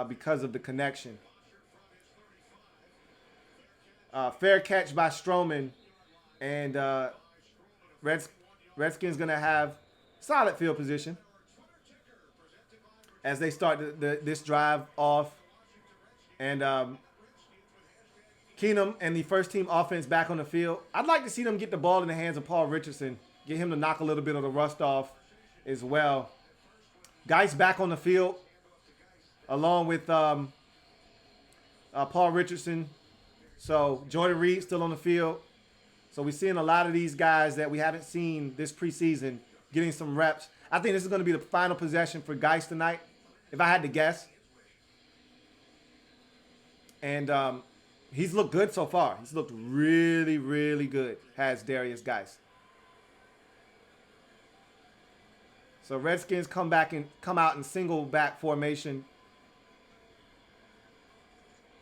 Speaker 2: because of the connection. Fair catch by Stroman, and Redskins going to have solid field position as they start this drive off. And Keenum and the first-team offense back on the field. I'd like to see them get the ball in the hands of Paul Richardson, get him to knock a little bit of the rust off as well. Geist back on the field along with Paul Richardson. So Jordan Reed still on the field. So we're seeing a lot of these guys that we haven't seen this preseason getting some reps. I think this is going to be the final possession for Geist tonight, if I had to guess. And he's looked good so far. He's looked really, really good, has Darius Geist. So Redskins come out in single back formation.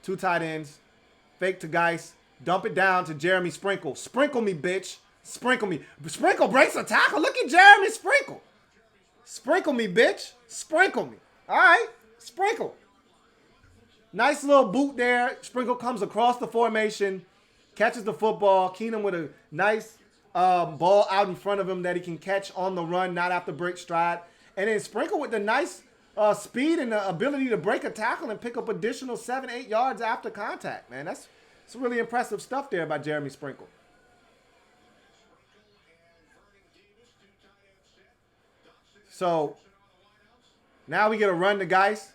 Speaker 2: 2 tight ends. Fake to Geist. Dump it down to Jeremy Sprinkle. Sprinkle me, bitch. Sprinkle me. Sprinkle breaks a tackle. Look at Jeremy Sprinkle. Sprinkle me, bitch. Sprinkle me. All right. Sprinkle. Nice little boot there. Sprinkle comes across the formation. Catches the football. Keenum with a nice ball out in front of him that he can catch on the run, not have to break stride. And then Sprinkle with the nice speed and the ability to break a tackle and pick up additional 7-8 yards after contact, man. That's really impressive stuff there by Jeremy Sprinkle. So now we get a run to Geist.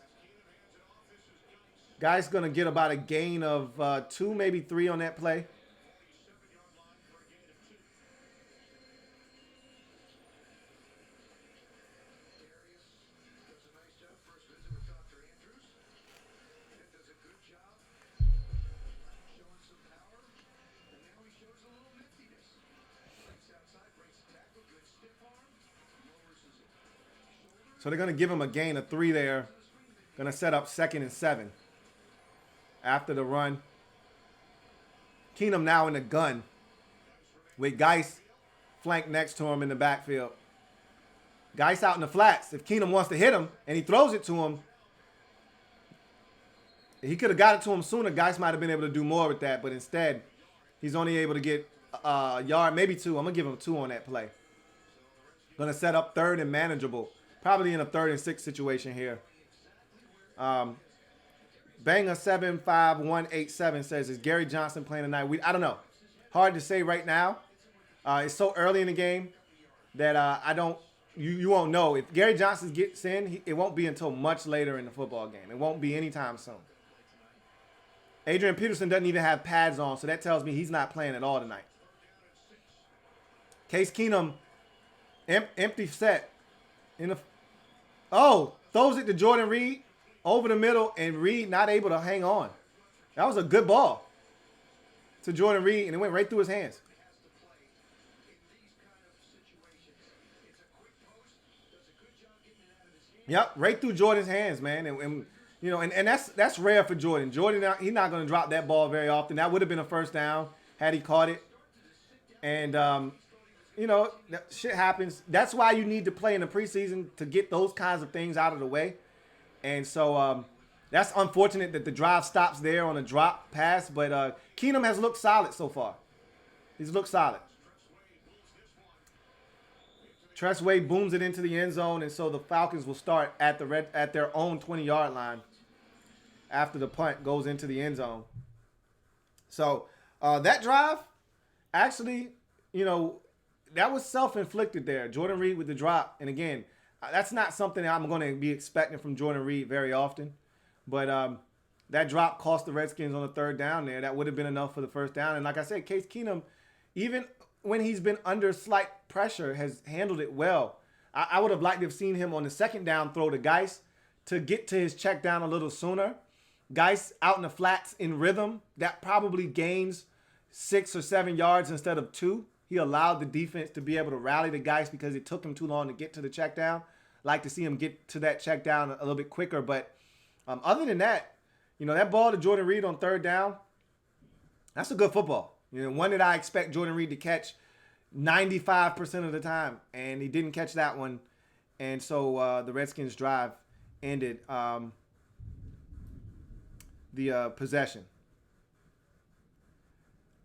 Speaker 2: Guy's going to get about a gain of 2, maybe 3 on that play. So they're going to give him a gain of 3 there. Going to set up 2nd and 7 after the run. Keenum now in the gun with Geist flanked next to him in the backfield. Geist out in the flats. If Keenum wants to hit him and he throws it to him, he could have got it to him sooner. Geist might have been able to do more with that, but instead, he's only able to get a yard, maybe 2. I'm going to give him 2 on that play. Going to set up 3rd and manageable. Probably in a 3rd and 6 situation here. Banger 75187 says, is Gary Johnson playing tonight? I don't know. Hard to say right now. It's so early in the game that I don't. You won't know. If Gary Johnson gets in, it won't be until much later in the football game. It won't be anytime soon. Adrian Peterson doesn't even have pads on, so that tells me he's not playing at all tonight. Case Keenum, empty set. Throws it to Jordan Reed over the middle, and Reed not able to hang on. That was a good ball to Jordan Reed, and it went right through his hands. Yep, right through Jordan's hands, man. And that's rare for Jordan. Jordan, he's not going to drop that ball very often. That would have been a first down had he caught it. And shit happens. That's why you need to play in the preseason, to get those kinds of things out of the way. And so that's unfortunate that the drive stops there on a drop pass. But Keenum has looked solid so far. He's looked solid. Tressway booms it into the end zone, and so the Falcons will start at their own 20-yard line after the punt goes into the end zone. So that drive, actually, that was self-inflicted there. Jordan Reed with the drop. And again, that's not something that I'm going to be expecting from Jordan Reed very often. But that drop cost the Redskins on the 3rd down there. That would have been enough for the first down. And like I said, Case Keenum, even when he's been under slight pressure, has handled it well. I would have liked to have seen him on the 2nd down throw to Geist to get to his check down a little sooner. Geist out in the flats in rhythm. That probably gains 6 or 7 yards instead of 2. He allowed the defense to be able to rally the Geist because it took him too long to get to the check down. Like to see him get to that check down a little bit quicker. But other than that, that ball to Jordan Reed on 3rd down, that's a good football. One that I expect Jordan Reed to catch 95% of the time. And he didn't catch that one. And so the Redskins drive ended the possession.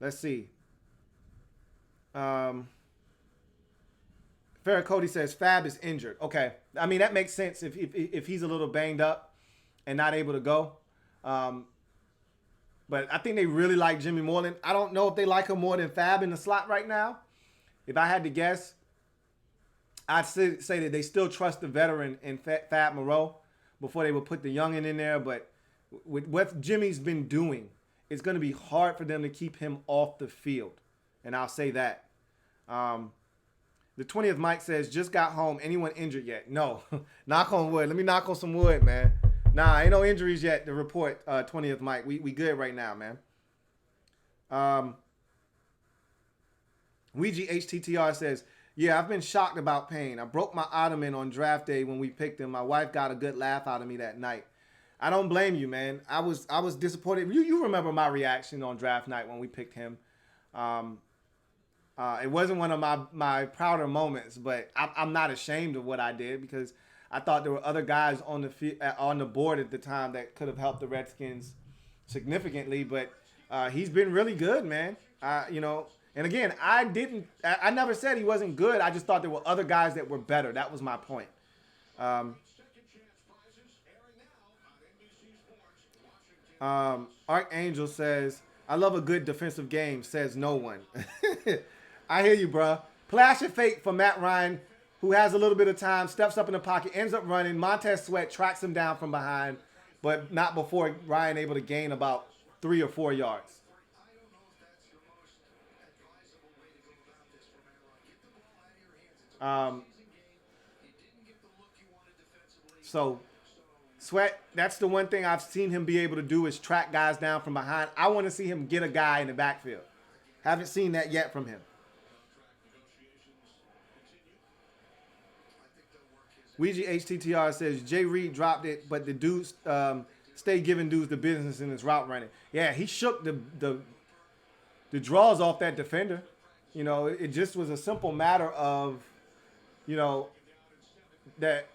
Speaker 2: Let's see. Farrah Cody says Fab is injured. Okay. I mean, that makes sense if he's a little banged up and not able to go. But I think they really like Jimmy Moreland. I don't know if they like him more than Fab in the slot right now. If I had to guess, I'd say that they still trust the veteran in Fab Moreau before they would put the youngin in there. But with what Jimmy's been doing, it's going to be hard for them to keep him off the field. And I'll say that. The 20th Mike says, just got home. Anyone injured yet? No. Knock on wood. Let me knock on some wood, man. Nah, ain't no injuries yet to report, 20th Mike. We good right now, man. Ouija HTTR says, yeah, I've been shocked about Payne. I broke my ottoman on draft day when we picked him. My wife got a good laugh out of me that night. I don't blame you, man. I was disappointed. You remember my reaction on draft night when we picked him. It wasn't one of my prouder moments, but I'm not ashamed of what I did because I thought there were other guys on the board at the time that could have helped the Redskins significantly. But he's been really good, man. And again, I never said he wasn't good. I just thought there were other guys that were better. That was my point. Archangel says, I love a good defensive game, says no one. I hear you, bro. Flash of fake for Matt Ryan, who has a little bit of time, steps up in the pocket, ends up running. Montez Sweat tracks him down from behind but not before Ryan able to gain about 3 or 4 yards. So Sweat, that's the one thing I've seen him be able to do is track guys down from behind. I want to see him get a guy in the backfield. Haven't seen that yet from him. Ouija HTTR says, Jay Reed dropped it, but the dudes stay giving dudes the business in his route running. Yeah, he shook the draws off that defender. You know, it just was a simple matter of, you know, that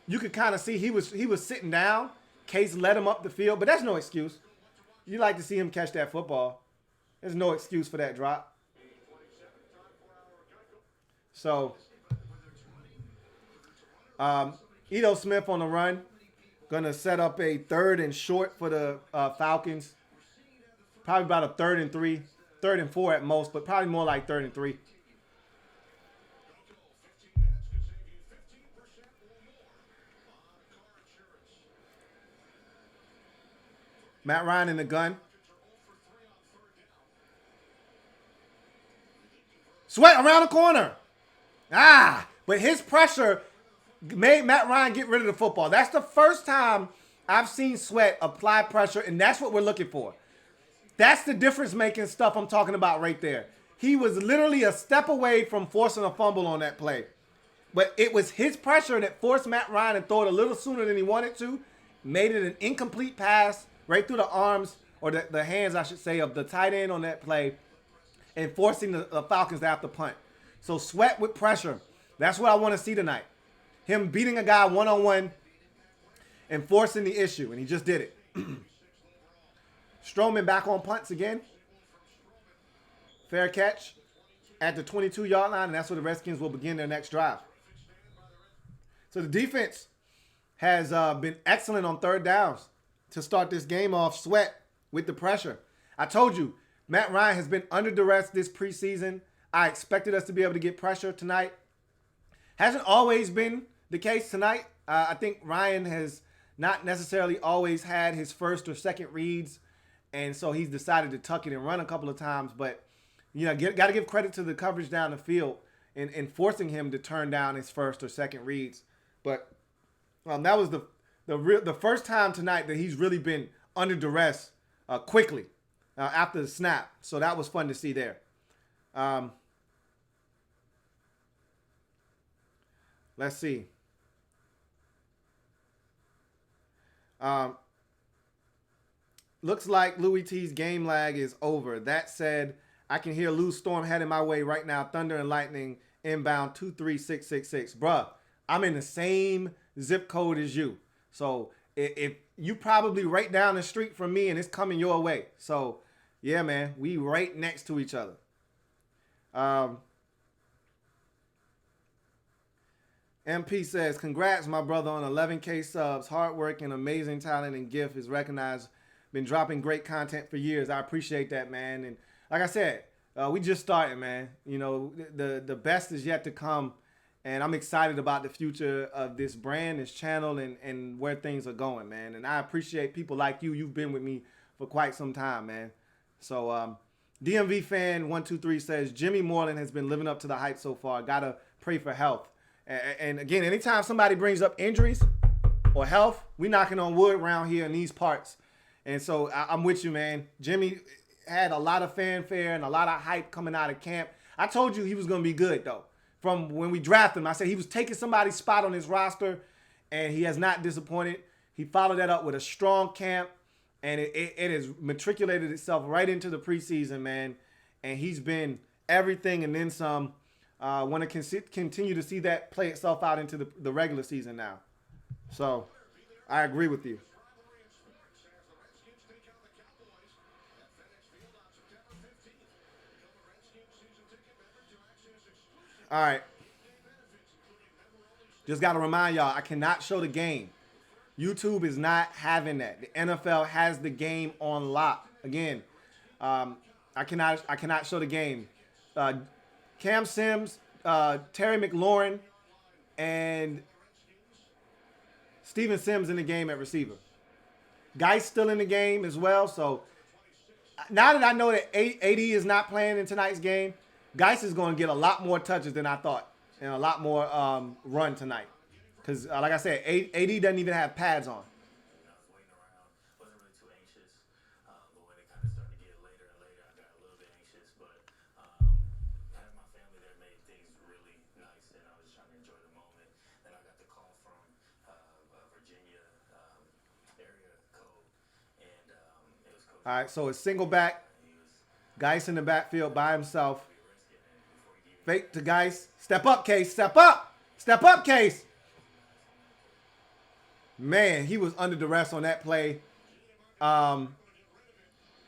Speaker 2: you could kind of see he was sitting down. Case led him up the field, but that's no excuse. You like to see him catch that football. There's no excuse for that drop. So, Edo Smith on the run. Going to set up a 3rd and short for the Falcons. Probably about a 3rd and 3. 3rd and 4 at most, but probably more like 3rd and 3. Matt Ryan in the gun. Sweat around the corner. But his pressure made Matt Ryan get rid of the football. That's the first time I've seen Sweat apply pressure, and that's what we're looking for. That's the difference-making stuff I'm talking about right there. He was literally a step away from forcing a fumble on that play. But it was his pressure that forced Matt Ryan to throw it a little sooner than he wanted to, made it an incomplete pass right through the arms, or the hands, I should say, of the tight end on that play, and forcing the Falcons to have to punt. So Sweat with pressure. That's what I want to see tonight. Him beating a guy one-on-one and forcing the issue, and he just did it. Strowman back on punts again. Fair catch at the 22-yard line, and that's where the Redskins will begin their next drive. So the defense has been excellent on 3rd downs to start this game off. Sweat with the pressure. I told you, Matt Ryan has been under duress this preseason. I expected us to be able to get pressure tonight. Hasn't always been the case tonight. I think Ryan has not necessarily always had his first or second reads, and so he's decided to tuck it and run a couple of times. But, you know, got to give credit to the coverage down the field in forcing him to turn down his first or second reads. But that was the first time tonight that he's really been under duress quickly after the snap. So that was fun to see there. Let's see. Looks like Louie T's game lag is over. That said, I can hear Lou Storm heading my way right now. Thunder and Lightning inbound 23666. Bruh, I'm in the same zip code as you. So if you probably right down the street from me and it's coming your way. So yeah, man, we right next to each other. MP says, congrats, my brother, on 11K subs. Hard work and amazing talent and gift is recognized. Been dropping great content for years. I appreciate that, man. And like I said, we just started, man. You know, the best is yet to come. And I'm excited about the future of this brand, this channel, and where things are going, man. And I appreciate people like you. You've been with me for quite some time, man. So DMV fan 123 says, Jimmy Moreland has been living up to the hype so far. Gotta pray for health. And again, anytime somebody brings up injuries or health, we knocking on wood around here in these parts. And so I'm with you, man. Jimmy had a lot of fanfare and a lot of hype coming out of camp. I told you he was going to be good, though. From when we drafted him, I said he was taking somebody's spot on his roster, and he has not disappointed. He followed that up with a strong camp, and it has matriculated itself right into the preseason, man. And he's been everything and then some. Want to continue to see that play itself out into the regular season now. So I agree with you. All right. Just got to remind y'all, I cannot show the game. YouTube is not having that. The NFL has the game on lock. Again, I cannot show the game. Cam Sims, Terry McLaurin, and Steven Sims in the game at receiver. Geist still in the game as well. So now that I know that AD is not playing in tonight's game, Geist is going to get a lot more touches than I thought and a lot more run tonight. Because, like I said, AD doesn't even have pads on. All right, so it's single back. Geist in the backfield by himself. Fake to Geist. Step up, Case. Step up. Step up, Case. Man, he was under duress on that play.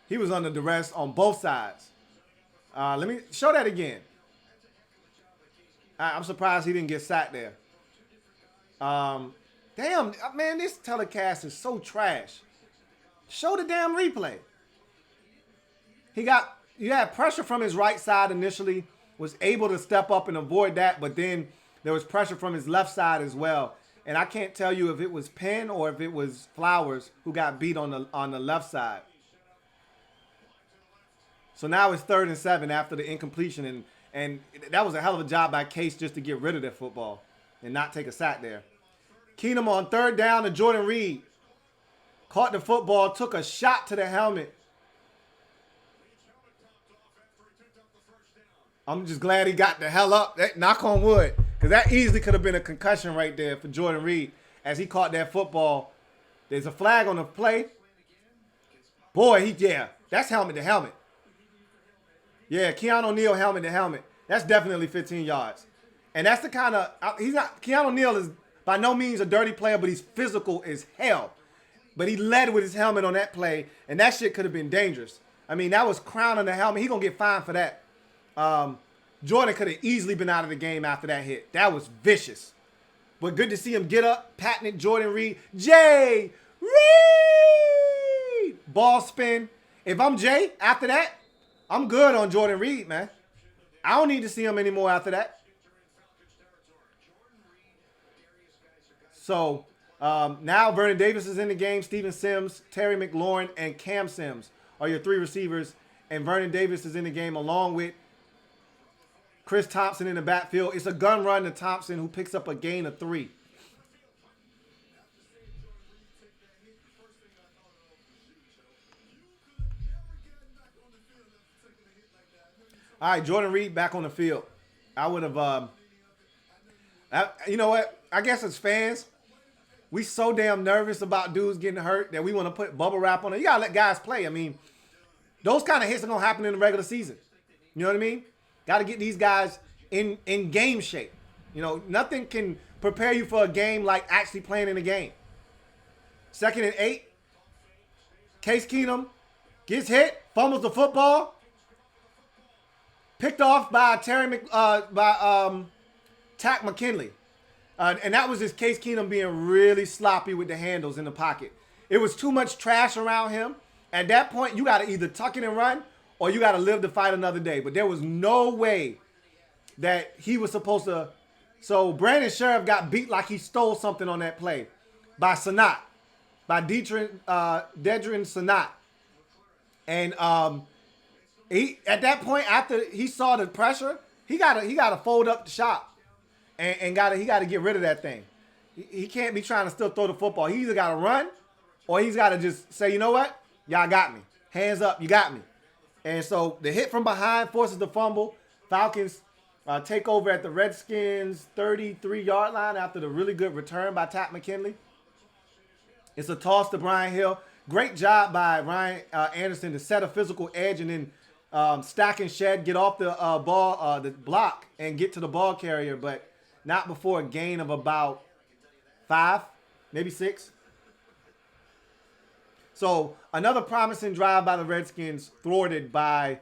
Speaker 2: He was under duress on both sides. Let me show that again. I'm surprised he didn't get sacked there. Damn, man, this telecast is so trash. Show the damn replay. You had pressure from his right side initially, was able to step up and avoid that, but then there was pressure from his left side as well. And I can't tell you if it was Penn or if it was Flowers who got beat on the left side. So now it's 3rd and 7 after the incompletion, and that was a hell of a job by Case just to get rid of that football and not take a sack there. Keenum on 3rd down to Jordan Reed. Caught the football, took a shot to the helmet. I'm just glad he got the hell up. Knock on wood. Because that easily could have been a concussion right there for Jordan Reed as he caught that football. There's a flag on the play. Boy, that's helmet to helmet. Yeah, Keanu Neal helmet to helmet. That's definitely 15 yards. And that's the kind of, Keanu Neal is by no means a dirty player, but he's physical as hell. But he led with his helmet on that play, and that shit could have been dangerous. I mean, that was crown on the helmet. He going to get fined for that. Jordan could have easily been out of the game after that hit. That was vicious. But good to see him get up, patting it, Jordan Reed. Jay Reed! Ball spin. If I'm Jay, after that, I'm good on Jordan Reed, man. I don't need to see him anymore after that. So now Vernon Davis is in the game. Steven Sims, Terry McLaurin, and Cam Sims are your 3 receivers. And Vernon Davis is in the game along with Chris Thompson in the backfield. It's a gun run to Thompson, who picks up a gain of 3. All right, Jordan Reed back on the field. I would have, you know what? I guess as fans, we so damn nervous about dudes getting hurt that we want to put bubble wrap on it. You got to let guys play. I mean, those kind of hits are going to happen in the regular season. You know what I mean? Got to get these guys in game shape. You know, nothing can prepare you for a game like actually playing in a game. 2nd and 8. Case Keenum gets hit, fumbles the football. Picked off by Tack McKinley. And that was just Case Keenum being really sloppy with the handles in the pocket. It was too much trash around him. At that point, you got to either tuck it and run, or you got to live to fight another day. But there was no way that he was supposed to. So Brandon Sheriff got beat like he stole something on that play by Sanat, by Dedrin Sanat. And he, at that point, after he saw the pressure, he gotta fold up the shop and he gotta get rid of that thing. He can't be trying to still throw the football. He either gotta run, or he's gotta just say, you know what, y'all got me. Hands up, you got me. And so the hit from behind forces the fumble. Falcons take over at the Redskins 33-yard line after the really good return by Tack McKinley. It's a toss to Brian Hill. Great job by Ryan Anderson to set a physical edge and then stack and shed, get off the the block and get to the ball carrier, but not before a gain of about 5, maybe 6. So another promising drive by the Redskins thwarted by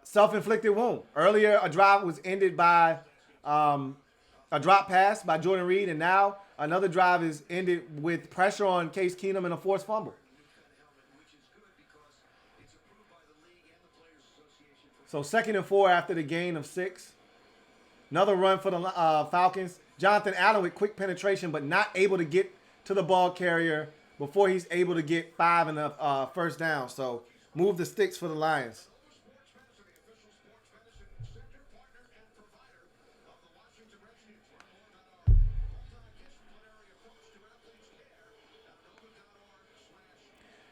Speaker 2: self-inflicted wound. Earlier, a drive was ended by a drop pass by Jordan Reed, and now another drive is ended with pressure on Case Keenum and a forced fumble. So 2nd and 4 after the gain of 6. Another run for the Falcons. Jonathan Allen with quick penetration, but not able to get to the ball carrier before he's able to get 5 and a first down. So move the sticks for the Lions.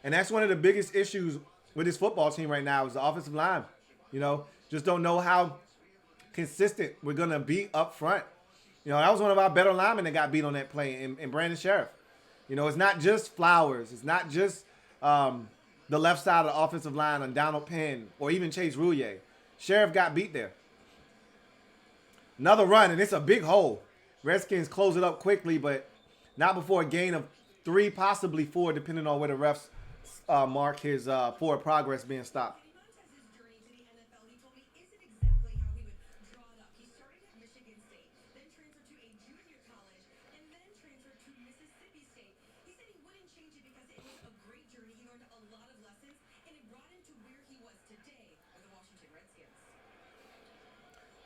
Speaker 2: And that's one of the biggest issues with this football team right now is the offensive line. You know, just don't know how consistent we're going to be up front. You know, that was one of our better linemen that got beat on that play in Brandon Sheriff. You know, it's not just Flowers. It's not just the left side of the offensive line on Donald Penn or even Chase Rouillet. Sheriff got beat there. Another run, and it's a big hole. Redskins close it up quickly, but not before a gain of 3, possibly 4, depending on where the refs mark his forward progress being stopped.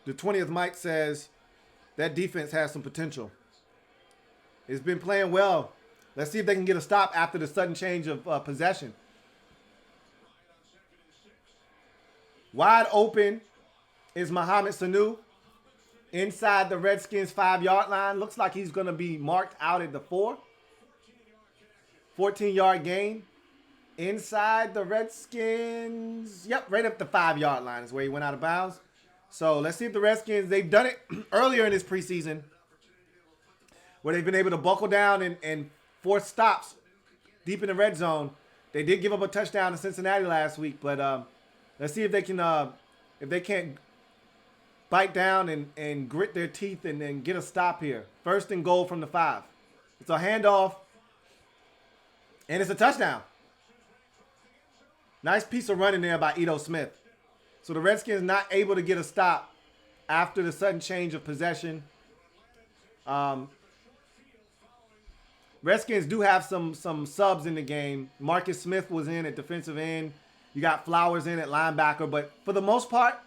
Speaker 2: The 20th Mike says that defense has some potential. It's been playing well. Let's see if they can get a stop after the sudden change of possession. Wide open is Mohamed Sanu inside the Redskins 5-yard line. Looks like he's going to be marked out at the 4. 14-yard gain inside the Redskins. Yep, right up the 5-yard line is where he went out of bounds. So let's see if the Redskins, they've done it earlier in this preseason where they've been able to buckle down and force stops deep in the red zone. They did give up a touchdown to Cincinnati last week, but let's see if they can, if they can't bite down and grit their teeth and then get a stop here. 1st and goal from the 5. It's a handoff, and it's a touchdown. Nice piece of running there by Ito Smith. So the Redskins not able to get a stop after the sudden change of possession. Redskins do have some subs in the game. Marcus Smith was in at defensive end. You got Flowers in at linebacker. But for the most part,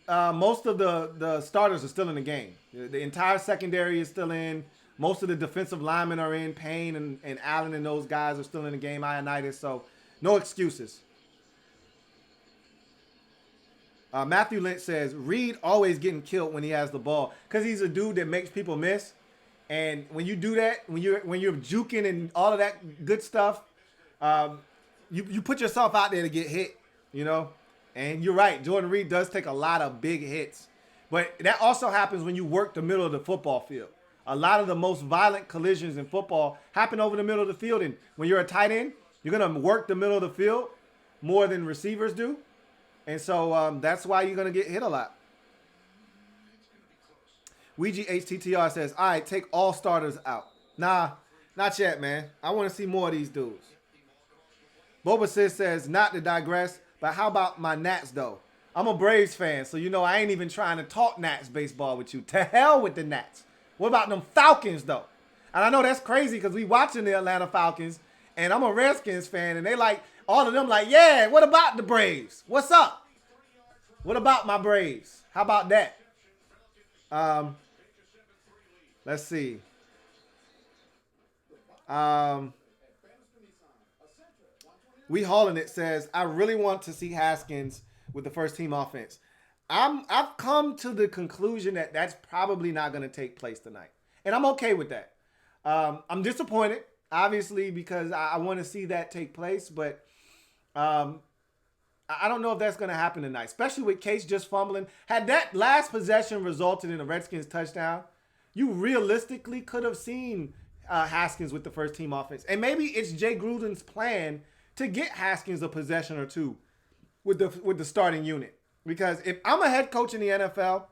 Speaker 2: most of the starters are still in the game. The entire secondary is still in. Most of the defensive linemen are in. Payne and Allen and those guys are still in the game. Ioannidis, so no excuses. Matthew Lynch says, Reed always getting killed when he has the ball because he's a dude that makes people miss. And when you do that, when you're juking and all of that good stuff, you put yourself out there to get hit, you know. And you're right, Jordan Reed does take a lot of big hits. But that also happens when you work the middle of the football field. A lot of the most violent collisions in football happen over the middle of the field. And when you're a tight end, you're going to work the middle of the field more than receivers do. And so that's why you're going to get hit a lot. Ouija HTTR says, all right, take all starters out. Nah, not yet, man. I want to see more of these dudes. Boba Sis says, not to digress, but how about my Nats, though? I'm a Braves fan, so you know I ain't even trying to talk Nats baseball with you. To hell with the Nats. What about them Falcons, though? And I know that's crazy because we watching the Atlanta Falcons, and I'm a Redskins fan, and they like, all of them like, yeah, what about the Braves? What's up? What about my Braves? How about that? Let's see. We Hauling It says, I really want to see Haskins with the first team offense. I've come to the conclusion that that's probably not going to take place tonight. And I'm okay with that. I'm disappointed, obviously, because I want to see that take place. But I don't know if that's going to happen tonight, especially with Case just fumbling. Had that last possession resulted in a Redskins touchdown, you realistically could have seen Haskins with the first team offense. And maybe it's Jay Gruden's plan to get Haskins a possession or two with the starting unit. Because if I'm a head coach in the NFL,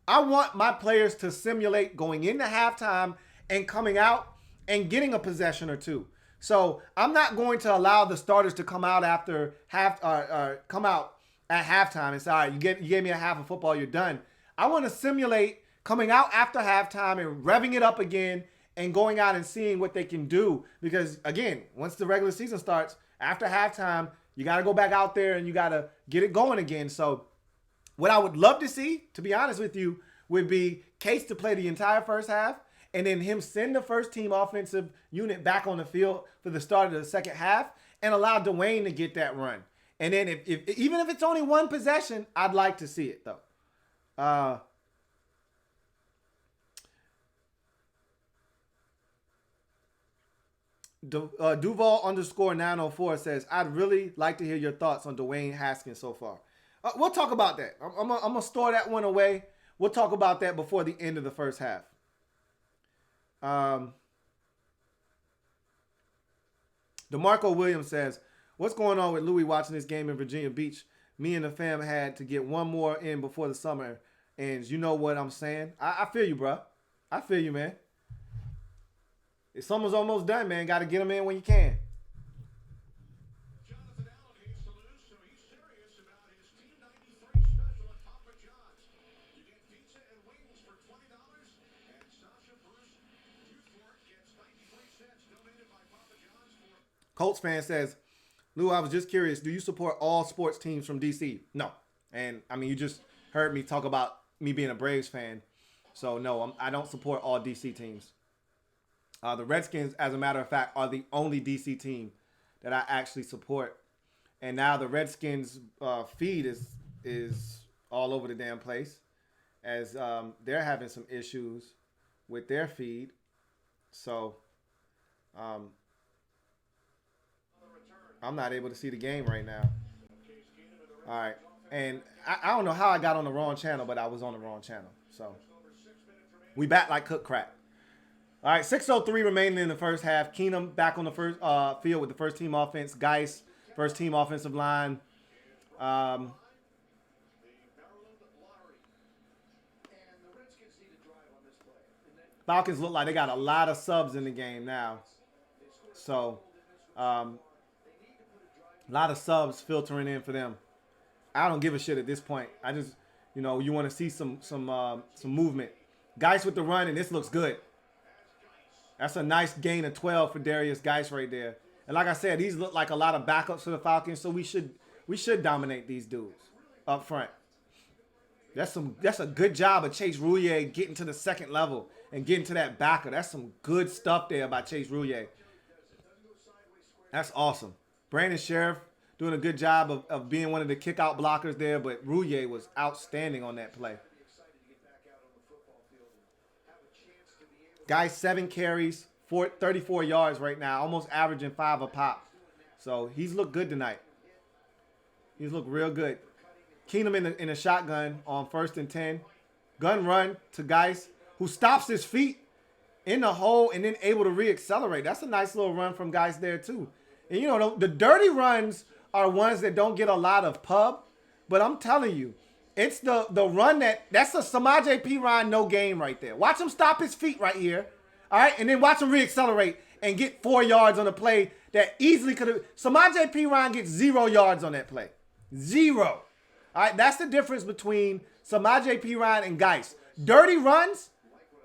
Speaker 2: I want my players to simulate going into halftime and coming out and getting a possession or two. So I'm not going to allow the starters to come out after come out at halftime and say, all right, you gave me a half of football, you're done. I want to simulate coming out after halftime and revving it up again and going out and seeing what they can do. Because, again, once the regular season starts, after halftime, you got to go back out there and you got to get it going again. So what I would love to see, to be honest with you, would be Case to play the entire first half, and then him send the first team offensive unit back on the field for the start of the second half and allow Dwayne to get that run. And then if even if it's only one possession, I'd like to see it though. Duval _904 says, I'd really like to hear your thoughts on Dwayne Haskins so far. We'll talk about that. I'm going to store that one away. We'll talk about that before the end of the first half. DeMarco Williams says, what's going on with Louie watching this game in Virginia Beach? Me and the fam had to get one more in before the summer ends. You know what I'm saying? I feel you, bro. I feel you, man. If summer's almost done, man, got to get them in when you can.
Speaker 3: Jonathan Allen hates to lose, so he's serious about his Team 93 special at Papa John's. You get pizza and wings for $20, and Sasha Bruce Youth Court gets 93 cents donated by Papa John's for...
Speaker 2: Colts fan says, Lou, I was just curious, do you support all sports teams from DC? No. And, I mean, you just heard me talk about me being a Braves fan. So, no, I don't support all DC teams. The Redskins, as a matter of fact, are the only DC team that I actually support. And now the Redskins feed is all over the damn place as they're having some issues with their feed. So I'm not able to see the game right now. All right. And I don't know how I got on the wrong channel, but I was on the wrong channel. So we bat like cook crack. All right, 6:03 remaining in the first half. Keenum back on the first field with the first team offense. Geist, first team offensive line. Falcons look like they got a lot of subs in the game now. So, a lot of subs filtering in for them. I don't give a shit at this point. I just, you want to see some movement. Geist with the run, and this looks good. That's a nice gain of 12 for Darius Geist right there. And like I said, these look like a lot of backups for the Falcons, so we should dominate these dudes up front. That's a good job of Chase Roullier getting to the second level and getting to that backer. That's some good stuff there by Chase Roullier. That's awesome. Brandon Sheriff doing a good job of being one of the kick-out blockers there, but Roullier was outstanding on that play. Guys, 7 carries, 34 yards right now, almost averaging 5 a pop. So he's looked good tonight. He's looked real good. Keenum in a shotgun on 1st and 10. Gun run to Geist, who stops his feet in the hole and then able to re-accelerate. That's a nice little run from Geist there too. And the dirty runs are ones that don't get a lot of pub, but I'm telling you, it's the run that's a Samaje Perine no game right there. Watch him stop his feet right here. All right, and then watch him reaccelerate and get 4 yards on a play that easily could have. Samaje Perine gets 0 yards on that play. 0. All right, that's the difference between Samaje Perine and Geist. Dirty runs,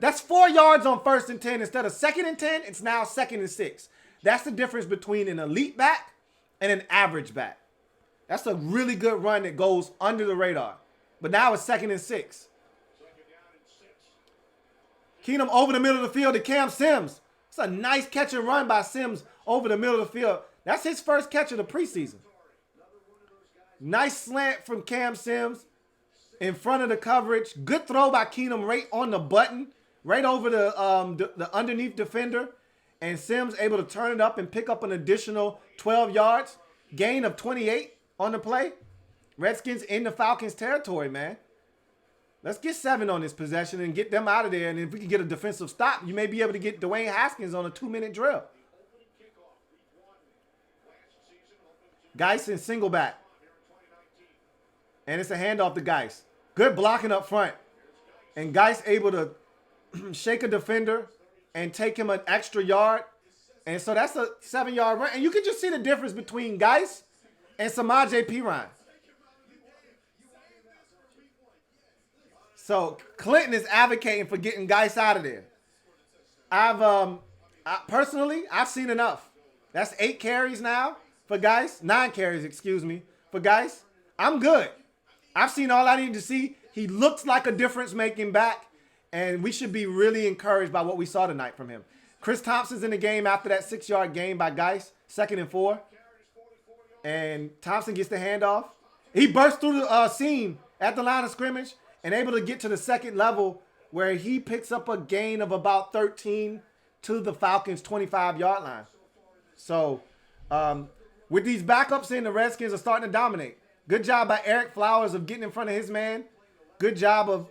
Speaker 2: that's 4 yards on 1st and 10. Instead of 2nd and 10, it's now 2nd and 6. That's the difference between an elite back and an average back. That's a really good run that goes under the radar. But now it's 2nd and 6. Keenum over the middle of the field to Cam Sims. It's a nice catch and run by Sims over the middle of the field. That's his first catch of the preseason. Nice slant from Cam Sims in front of the coverage. Good throw by Keenum right on the button, right over the underneath defender. And Sims able to turn it up and pick up an additional 12 yards. Gain of 28 on the play. Redskins in the Falcons territory, man. Let's get 7 on this possession and get them out of there. And if we can get a defensive stop, you may be able to get Dwayne Haskins on a 2-minute drill. Geist in single back. And it's a handoff to Geist. Good blocking up front. And Geist able to shake a defender and take him an extra yard. And so that's a 7-yard run. And you can just see the difference between Geist and Samaje Perine. So Clinton is advocating for getting Geist out of there. Personally, I've seen enough. That's 8 carries now for Geist. 9 carries, excuse me, for Geist. I'm good. I've seen all I need to see. He looks like a difference-making back, and we should be really encouraged by what we saw tonight from him. Chris Thompson's in the game after that 6-yard gain by Geist, 2nd and 4. And Thompson gets the handoff. He bursts through the seam at the line of scrimmage and able to get to the second level where he picks up a gain of about 13 to the Falcons' 25-yard line. So with these backups in, the Redskins are starting to dominate. Good job by Eric Flowers of getting in front of his man. Good job of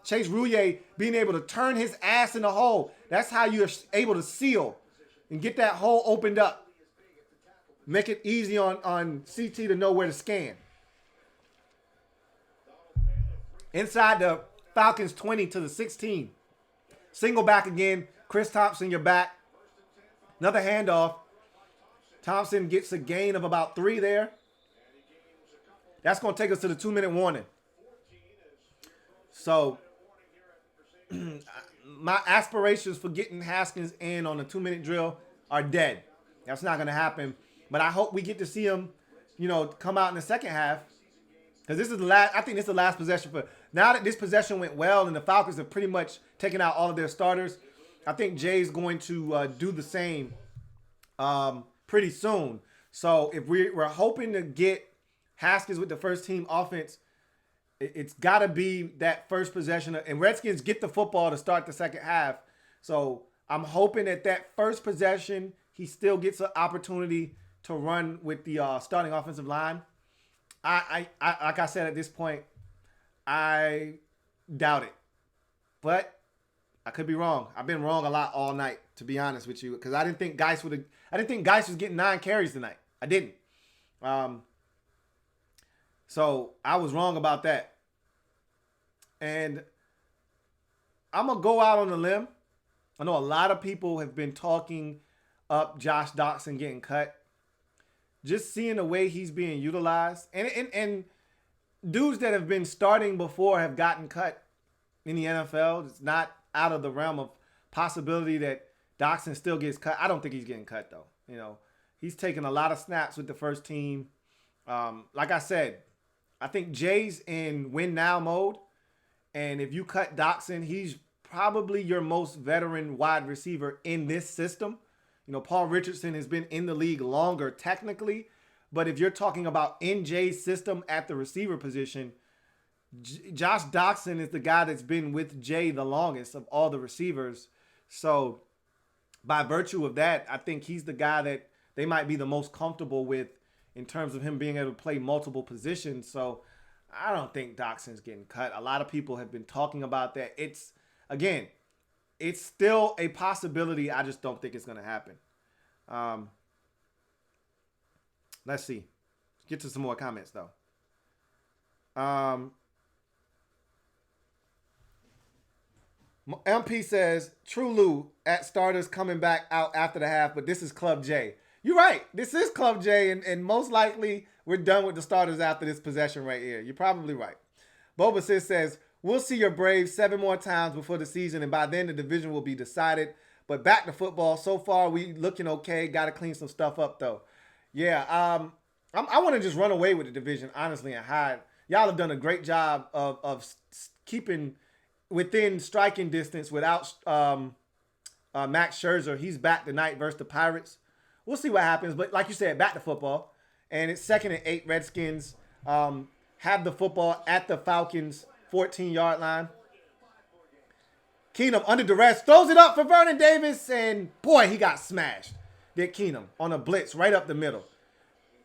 Speaker 2: Chase Rouillet being able to turn his ass in the hole. That's how you're able to seal and get that hole opened up. Make it easy on CT to know where to scan. Inside the Falcons 20 to the 16. Single back again. Chris Thompson, your back. Another handoff. Thompson gets a gain of about 3 there. That's going to take us to the 2-minute warning. So, my aspirations for getting Haskins in on the 2-minute drill are dead. That's not going to happen. But I hope we get to see him, come out in the second half. Because this is the last, I think this is the last possession for, now that this possession went well and the Falcons have pretty much taken out all of their starters, I think Jay's going to do the same pretty soon. So if we're hoping to get Haskins with the first team offense, it's got to be that first possession. And Redskins get the football to start the second half. So I'm hoping that first possession, he still gets an opportunity to run with the starting offensive line. I like I said at this point, I doubt it. But I could be wrong. I've been wrong a lot all night, to be honest with you, because I didn't think Geist was getting 9 carries tonight. I didn't. So I was wrong about that. And I'm going to go out on a limb. I know a lot of people have been talking up Josh Doctson getting cut. Just seeing the way he's being utilized. And dudes that have been starting before have gotten cut in the NFL. It's not out of the realm of possibility that Doctson still gets cut. I don't think he's getting cut, though. He's taking a lot of snaps with the first team. Like I said, I think Jay's in win now mode. And if you cut Doctson, he's probably your most veteran wide receiver in this system. Paul Richardson has been in the league longer technically, but if you're talking about in Jay's system at the receiver position, Josh Doctson is the guy that's been with Jay the longest of all the receivers. So by virtue of that, I think he's the guy that they might be the most comfortable with in terms of him being able to play multiple positions. So I don't think Doctson's getting cut. A lot of people have been talking about that. It's still a possibility. I just don't think it's going to happen. Let's see. Get to some more comments, though. MP says, True Lou at starters coming back out after the half, but this is Club J. You're right. This is Club J, and most likely we're done with the starters after this possession right here. You're probably right. Boba Sis says, we'll see your Braves 7 more times before the season, and by then the division will be decided. But back to football. So far, we looking okay. Got to clean some stuff up, though. Yeah, I want to just run away with the division, honestly, and hide. Y'all have done a great job of keeping within striking distance without Max Scherzer. He's back tonight versus the Pirates. We'll see what happens. But like you said, back to football. And it's 2nd and 8. Redskins have the football at the Falcons' 14-yard line. Keenum under duress throws it up for Vernon Davis, and boy, he got smashed. Did Keenum on a blitz right up the middle.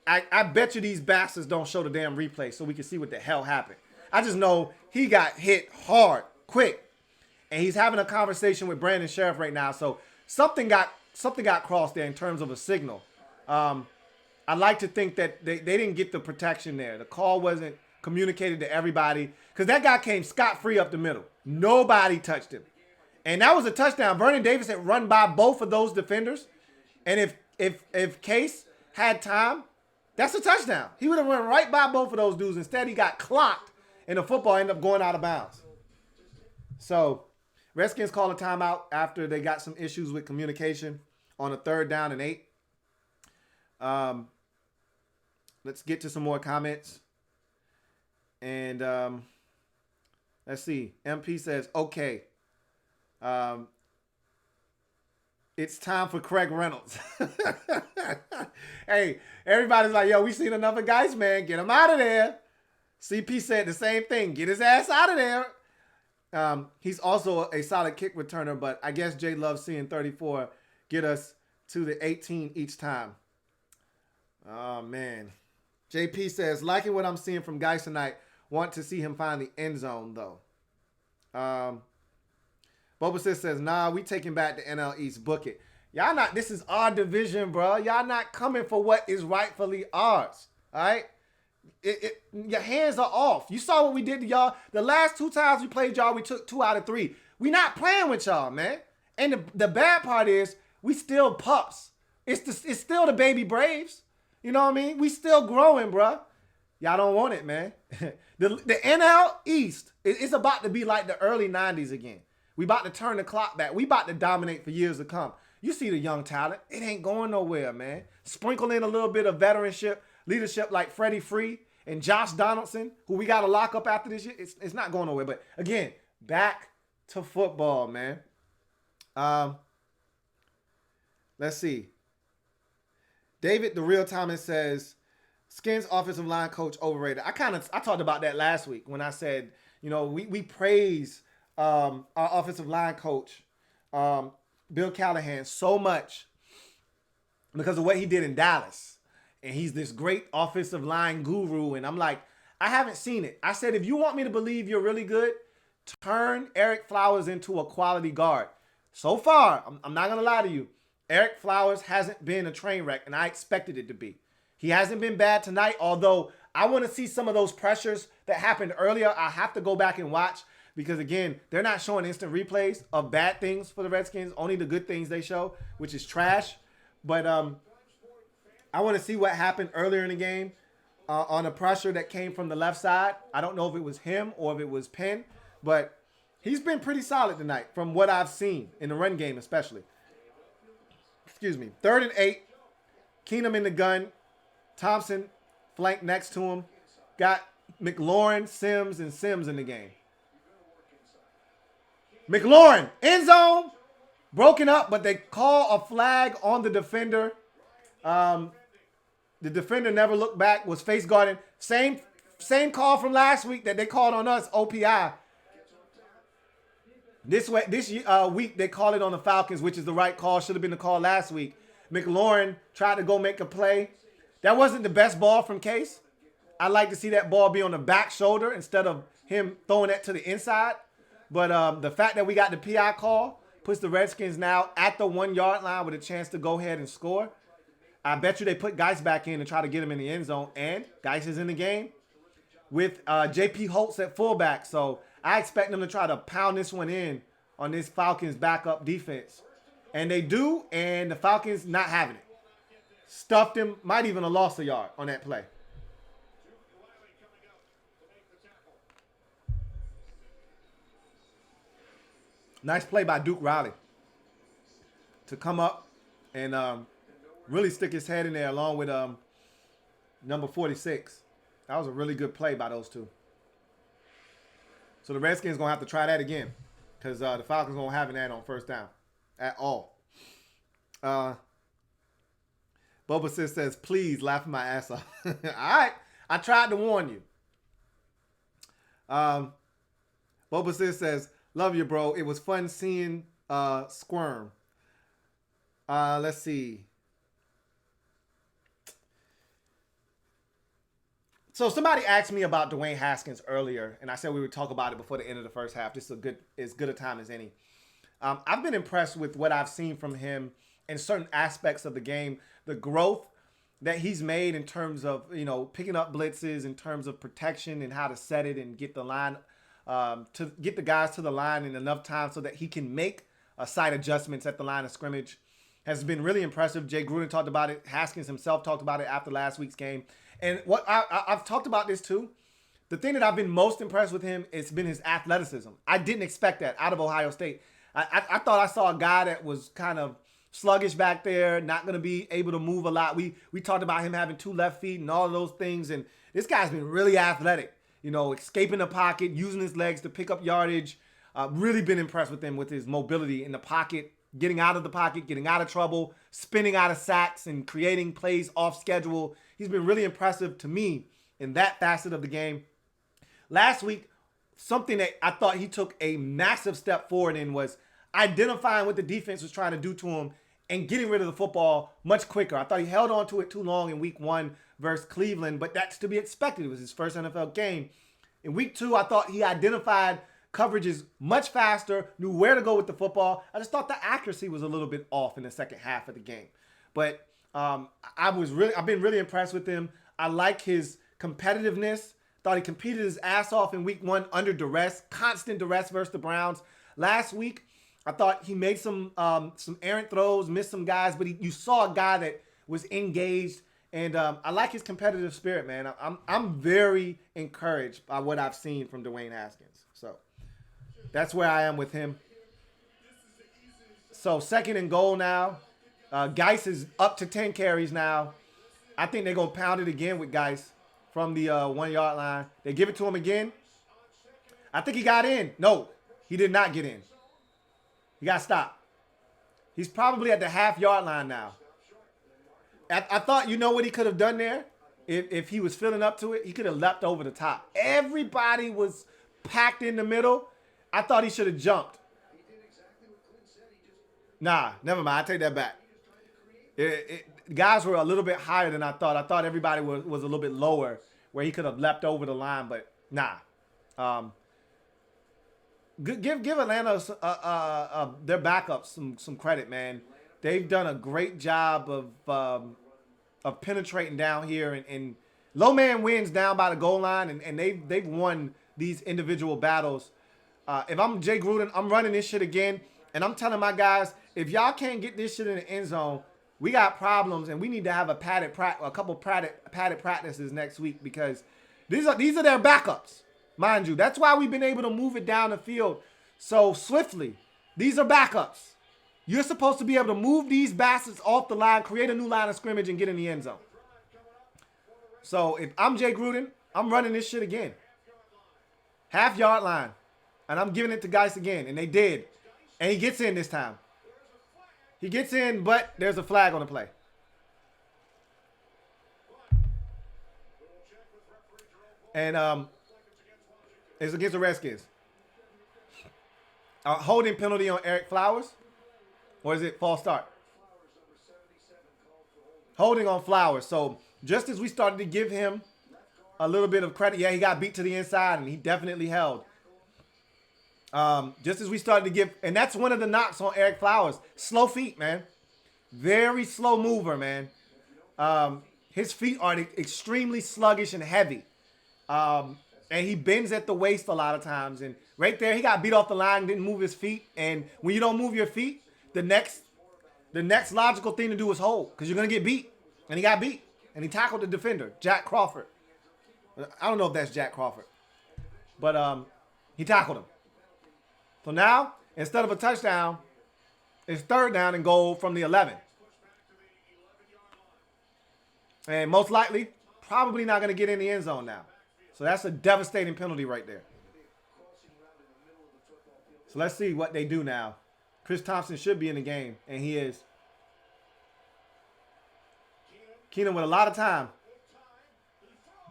Speaker 2: I bet you these bastards don't show the damn replay so we can see what the hell happened. I just know he got hit hard, quick, and he's having a conversation with Brandon Sheriff right now. So something got crossed there in terms of a signal. I'd like to think that they didn't get the protection there. The call wasn't communicated to everybody because that guy came scot-free up the middle. Nobody touched him. And that was a touchdown. Vernon Davis had run by both of those defenders. And if Case had time, that's a touchdown. He would have run right by both of those dudes. Instead, he got clocked, and the football ended up going out of bounds. So, Redskins call a timeout after they got some issues with communication on a 3rd down and 8. Let's get to some more comments. And Let's see. MP says, okay. It's time for Craig Reynolds. Hey, everybody's like, yo, we seen enough of Geist, man. Get him out of there. CP said the same thing. Get his ass out of there. He's also a solid kick returner, but I guess Jay loves seeing 34 get us to the 18 each time. Oh, man. JP says, liking what I'm seeing from Geist tonight. Want to see him find the end zone, though. Boba Sis says, nah, we taking back the NL East. Book it. Y'all not, this is our division, bro. Y'all not coming for what is rightfully ours. All right? Your hands are off. You saw what we did to y'all. The last 2 times we played y'all, we took 2 out of 3. We not playing with y'all, man. And the bad part is, we still pups. It's still the baby Braves. You know what I mean? We still growing, bro. Y'all don't want it, man. The NL East is about to be like the early 90s again. We about to turn the clock back. We about to dominate for years to come. You see the young talent. It ain't going nowhere, man. Sprinkle in a little bit of veteranship, leadership like Freddie Free and Josh Donaldson, who we got to lock up after this year. It's not going nowhere. But, again, back to football, man. Let's see. David the Real Thomas says, Skins offensive line coach overrated. I talked about that last week when I said, you know, we praise our offensive line coach, Bill Callahan, so much because of what he did in Dallas. And he's this great offensive line guru. And I'm like, I haven't seen it. I said, if you want me to believe you're really good, turn Eric Flowers into a quality guard. So far, I'm not going to lie to you, Eric Flowers hasn't been a train wreck, and I expected it to be. He hasn't been bad tonight, although I want to see some of those pressures that happened earlier. I have to go back and watch because, again, they're not showing instant replays of bad things for the Redskins, only the good things they show, which is trash. But I want to see what happened earlier in the game on a pressure that came from the left side. I don't know if it was him or if it was Penn, but he's been pretty solid tonight from what I've seen in the run game especially. Excuse me. 3rd and 8. Keenum in the gun. Thompson flanked next to him. Got McLaurin, Sims, and Sims in the game. McLaurin, end zone. Broken up, but they call a flag on the defender. The defender never looked back, was face guarding. Same call from last week that they called on us, OPI. This week, they call it on the Falcons, which is the right call. Should have been the call last week. McLaurin tried to go make a play. That wasn't the best ball from Case. I'd like to see that ball be on the back shoulder instead of him throwing it to the inside. But the fact that we got the PI call puts the Redskins now at the 1-yard line with a chance to go ahead and score. I bet you they put Geist back in and try to get him in the end zone. And Geist is in the game with J.P. Holtz at fullback. So I expect them to try to pound this one in on this Falcons backup defense. And they do, and the Falcons not having it. Stuffed him, might even have lost a yard on that play. Nice play by Duke Riley to come up and really stick his head in there along with number 46. That was a really good play by those two. So the Redskins going to have to try that again because the Falcons won't have that on first down at all. Boba Sis says, please, laughing my ass off. All right. I tried to warn you. Boba Sis says, love you, bro. It was fun seeing Squirm. Let's see. So somebody asked me about Dwayne Haskins earlier, and I said we would talk about it before the end of the first half. This is as good a time as any. I've been impressed with what I've seen from him in certain aspects of the game. The growth that he's made in terms of, picking up blitzes, in terms of protection and how to set it and get the line, to get the guys to the line in enough time so that he can make side adjustments at the line of scrimmage has been really impressive. Jay Gruden talked about it. Haskins himself talked about it after last week's game. And what I've talked about this too. The thing that I've been most impressed with him has been his athleticism. I didn't expect that out of Ohio State. I thought I saw a guy that was kind of sluggish back there, not going to be able to move a lot. We talked about him having 2 left feet and all of those things, and this guy's been really athletic. escaping the pocket, using his legs to pick up yardage. Really been impressed with him with his mobility in the pocket, getting out of the pocket, getting out of trouble, spinning out of sacks, and creating plays off schedule. He's been really impressive to me in that facet of the game. Last week, something that I thought he took a massive step forward in was identifying what the defense was trying to do to him and getting rid of the football much quicker. I thought he held on to it too long in week 1 versus Cleveland, but that's to be expected. It was his first NFL game. In week 2, I thought he identified coverages much faster, knew where to go with the football. I just thought the accuracy was a little bit off in the second half of the game. But I've been really impressed with him. I like his competitiveness. Thought he competed his ass off in week 1 under duress, constant duress versus the Browns. Last week, I thought he made some errant throws, missed some guys, but you saw a guy that was engaged. And I like his competitive spirit, man. I'm very encouraged by what I've seen from Dwayne Haskins. So that's where I am with him. So 2nd and goal now. Geist is up to 10 carries now. I think they're going to pound it again with Geist from the 1-yard line. They give it to him again. I think he got in. No, he did not get in. He got stopped. He's probably at the half-yard line now. I thought, what he could have done there? If he was filling up to it, he could have leapt over the top. Everybody was packed in the middle. I thought he should have jumped. Nah, never mind. I take that back. Guys were a little bit higher than I thought. I thought everybody was a little bit lower where he could have leapt over the line, but nah. Give Atlanta their backups some credit, man. They've done a great job of penetrating down here, and low man wins down by the goal line, and they've won these individual battles. If I'm Jay Gruden, I'm running this shit again, and I'm telling my guys, if y'all can't get this shit in the end zone, we got problems, and we need to have a couple padded practices next week, because these are their backups, mind you. That's why we've been able to move it down the field so swiftly. These are backups. You're supposed to be able to move these bastards off the line, create a new line of scrimmage, and get in the end zone. So if I'm Jay Gruden, I'm running this shit again. Half-yard line. And I'm giving it to Geist again. And they did. And he gets in this time. He gets in, but there's a flag on the play. And it's against the Redskins. A holding penalty on Eric Flowers. Or is it false start? Holding on Flowers. So just as we started to give him a little bit of credit, yeah, he got beat to the inside, and he definitely held. Just as we started to give, and that's one of the knocks on Eric Flowers. Slow feet, man. Very slow mover, man. His feet are extremely sluggish and heavy. And he bends at the waist a lot of times. And right there, he got beat off the line, didn't move his feet. And when you don't move your feet, the next logical thing to do is hold, because you're going to get beat. And he got beat. And he tackled the defender, Jack Crawford. I don't know if that's Jack Crawford. But he tackled him. So now, instead of a touchdown, it's 3rd down and goal from the 11. And most likely, probably not going to get in the end zone now. So that's a devastating penalty right there. So let's see what they do now. Chris Thompson should be in the game, and he is. Keenan with a lot of time.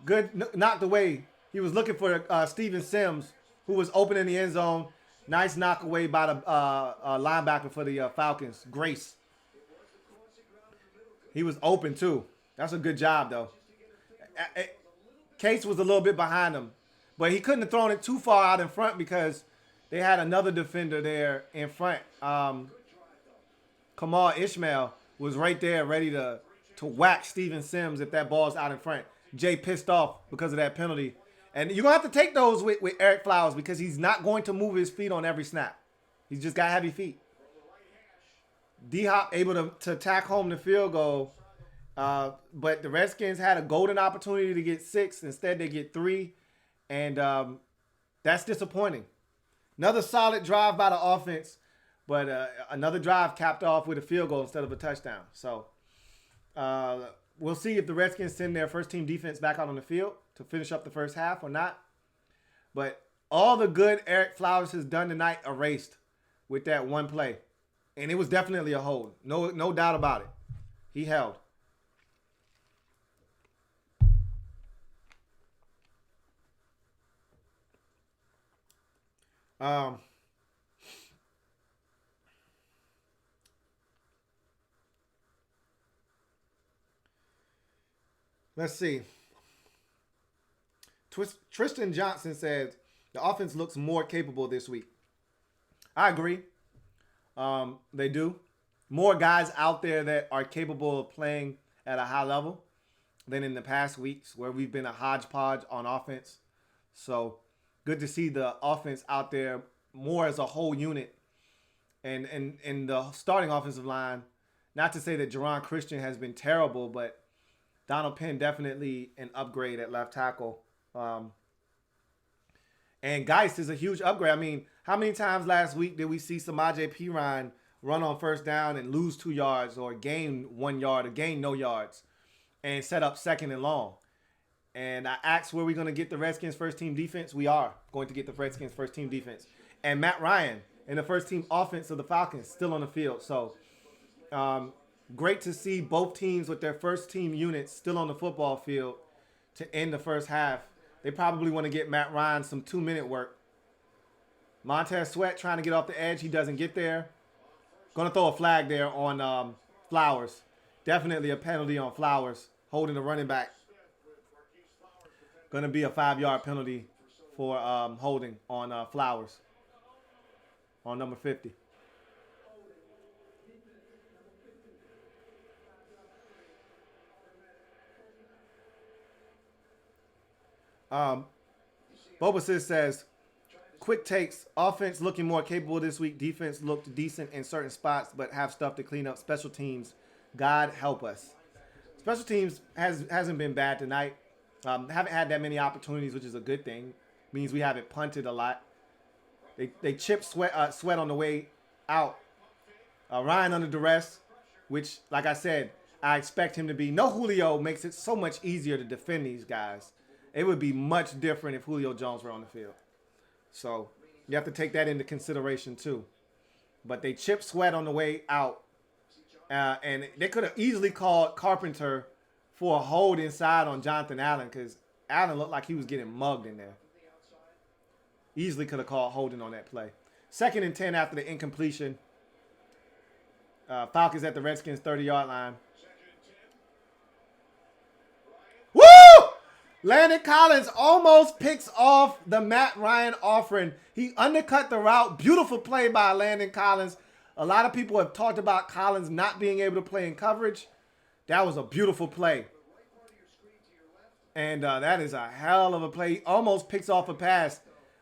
Speaker 2: Good, knocked away. He was looking for Steven Sims, who was open in the end zone. Nice knock away by the linebacker for the Falcons, Grace. He was open too. That's a good job though. Case was a little bit behind him, but he couldn't have thrown it too far out in front because they had another defender there in front. Kamal Ishmael was right there ready to whack Steven Sims if that ball's out in front. Jay pissed off because of that penalty. And you're going to have to take those with Eric Flowers because he's not going to move his feet on every snap. He's just got heavy feet. D-Hop able to tack home the field goal. But the Redskins had a golden opportunity to get 6. Instead, they get 3. And that's disappointing. Another solid drive by the offense. But another drive capped off with a field goal instead of a touchdown. So we'll see if the Redskins send their first-team defense back out on the field to finish up the first half or not. But all the good Eric Flowers has done tonight erased with that one play. And it was definitely a hold. No doubt about it. He held. Let's see. Tristan Johnson says the offense looks more capable this week. I agree. They do. More guys out there that are capable of playing at a high level than in the past weeks where we've been a hodgepodge on offense. So good to see the offense out there more as a whole unit. And the starting offensive line, not to say that Jerron Christian has been terrible, but Donald Penn definitely an upgrade at left tackle. And Geist is a huge upgrade. I mean, how many times last week did we see Samaje Perine run on first down and lose 2 yards or gain 1 yard or gain no yards and set up second and long? And I asked where we're going to get the Redskins first team defense. We are going to get the Redskins first team defense. And Matt Ryan and the first team offense of the Falcons still on the field. So great to see both teams with their first team units still on the football field to end the first half. They probably want to get Matt Ryan some 2-minute work. Montez Sweat trying to get off the edge. He doesn't get there. Going to throw a flag there on Flowers. Definitely a penalty on Flowers, holding the running back. Going to be a 5-yard penalty for holding on Flowers on number 50. Bobasis says, quick takes, offense looking more capable this week. Defense looked decent in certain spots, but have stuff to clean up. Special teams, God help us. Special teams hasn't been bad tonight. Haven't had that many opportunities, which is a good thing. Means we haven't punted a lot. They chipped Sweat on the way out. Ryan under duress, which, like I said, I expect him to be. No Julio makes it so much easier to defend these guys. It would be much different if Julio Jones were on the field. So you have to take that into consideration too. But they chipped Sweat on the way out. And they could have easily called Carpenter for a hold inside on Jonathan Allen because Allen looked like he was getting mugged in there. Easily could have called holding on that play. 2nd and 10 after the incompletion. Falcons at the Redskins 30-yard line. Woo! Landon Collins almost picks off the Matt Ryan offering. He undercut the route. Beautiful play by Landon Collins. A lot of people have talked about Collins not being able to play in coverage. That was a beautiful play. And that is a hell of a play. He almost picks off a pass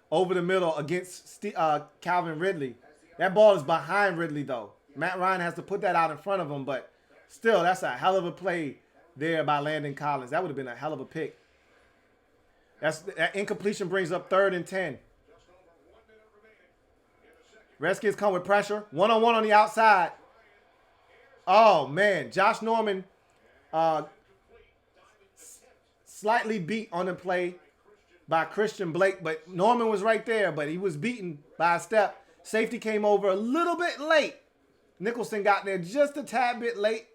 Speaker 2: over the middle against Calvin Ridley. That ball is behind Ridley, though. Matt Ryan has to put that out in front of him, but still, that's a hell of a play there by Landon Collins. That would have been a hell of a pick. That incompletion brings up 3rd and 10. Redskins come with pressure. One-on-one on the outside. Oh, man. Josh Norman slightly beat on the play by Christian Blake, but Norman was right there, but he was beaten by a step. Safety came over a little bit late. Nicholson got there just a tad bit late,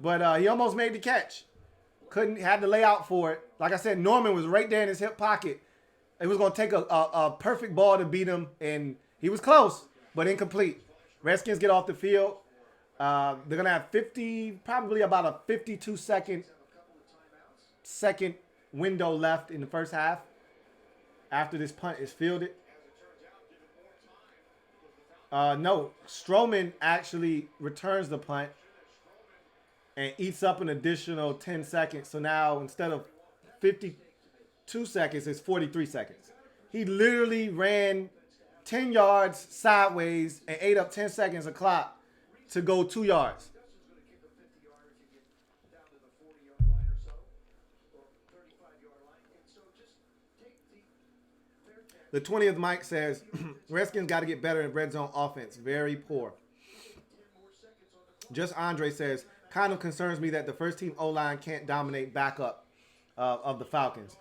Speaker 2: but he almost made the catch. Had to lay out for it. Like I said, Norman was right there in his hip pocket. It was going to take a perfect ball to beat him, and he was close, but incomplete. Redskins get off the field. They're going to have probably about a 52-second window left in the first half after this punt is fielded. No, Stroman actually returns the punt and eats up an additional 10 seconds. So now instead of 52 seconds, it's 43 seconds. He literally ran 10 yards sideways and ate up 10 seconds of clock to go 2 yards. The 20th Mike says, Redskins got to get better in red zone offense. Very poor. Just Andre says, kind of concerns me that the first team O-line can't dominate backup of the Falcons.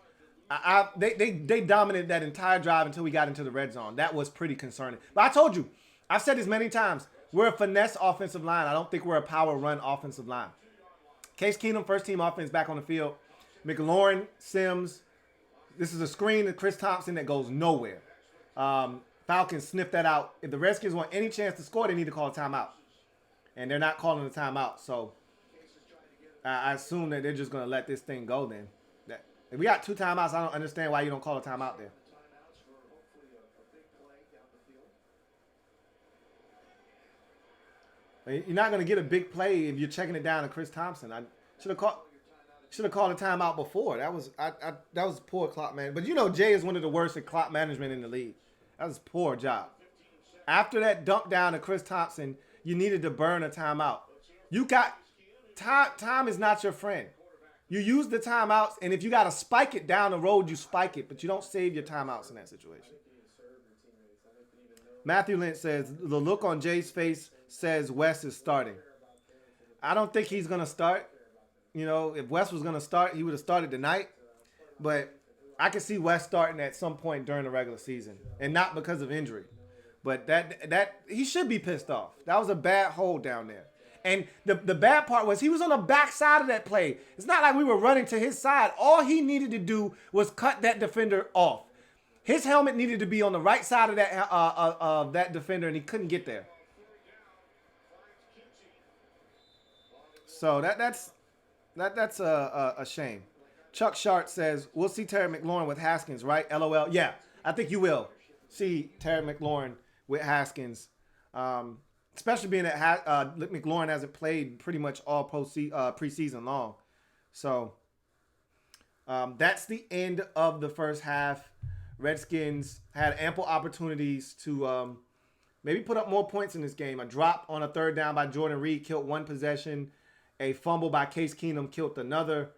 Speaker 2: They dominated that entire drive until we got into the red zone. That was pretty concerning. But I told you, I've said this many times. We're a finesse offensive line. I don't think we're a power run offensive line. Case Keenum, first team offense back on the field. McLaurin, Sims. This is a screen to Chris Thompson that goes nowhere. Falcons sniff that out. If the Redskins want any chance to score, they need to call a timeout. And they're not calling a timeout. So I assume that they're just going to let this thing go then. If we got 2 timeouts, I don't understand why you don't call a timeout there. You're not going to get a big play if you're checking it down to Chris Thompson. I should have called a timeout before. That was poor clock man. But you know, Jay is one of the worst at clock management in the league. That was a poor job. After that dump down to Chris Thompson, you needed to burn a timeout. You got time is not your friend. You use the timeouts, and if you got to spike it down the road, you spike it, but you don't save your timeouts in that situation. Matthew Lynch says, the look on Jay's face says Wes is starting. I don't think he's going to start. You know, if Wes was going to start, he would have started tonight. But I could see Wes starting at some point during the regular season, and not because of injury. But that he should be pissed off. That was a bad hold down there. And the bad part was he was on the back side of that play. It's not like we were running to his side. All he needed to do was cut that defender off. His helmet needed to be on the right side of that defender, and he couldn't get there. So that's a shame. Chuck Sharp says, we'll see Terry McLaurin with Haskins, right? LOL. Yeah, I think you will see Terry McLaurin with Haskins. Especially being that McLaurin hasn't played pretty much all preseason long. So that's the end of the first half. Redskins had ample opportunities to maybe put up more points in this game. A drop on a third down by Jordan Reed killed one possession. A fumble by Case Keenum killed another.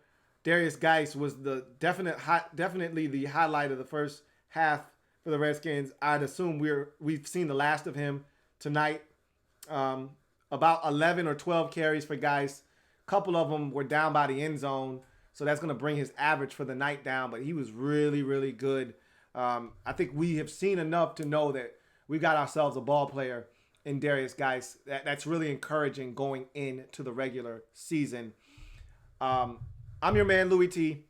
Speaker 2: Darius Geist was definitely the highlight of the first half for the Redskins. I'd assume we've seen the last of him tonight. About 11 or 12 carries for Geist. A couple of them were down by the end zone, so that's going to bring his average for the night down, but he was really, really good. I think we have seen enough to know that we got ourselves a ball player in Darius Geist. That's really encouraging going into the regular season. I'm your man, Louie T.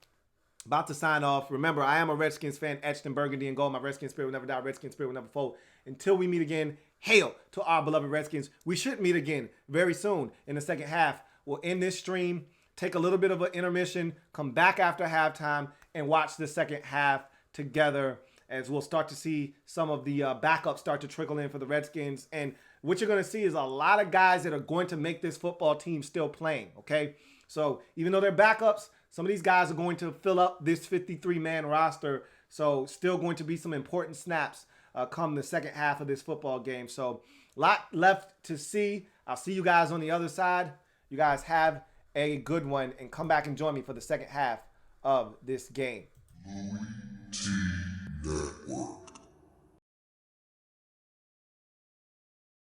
Speaker 2: About to sign off. Remember, I am a Redskins fan, etched in burgundy and gold. My Redskins spirit will never die. Redskins spirit will never fold. Until we meet again, hail to our beloved Redskins. We should meet again very soon in the second half. We'll end this stream, take a little bit of an intermission, come back after halftime, and watch the second half together as we'll start to see some of the backups start to trickle in for the Redskins. And what you're going to see is a lot of guys that are going to make this football team still playing, okay? So even though they're backups, some of these guys are going to fill up this 53-man roster. So still going to be some important snaps come the second half of this football game. So a lot left to see. I'll see you guys on the other side. You guys have a good one and come back and join me for the second half of this game.
Speaker 3: Louie T.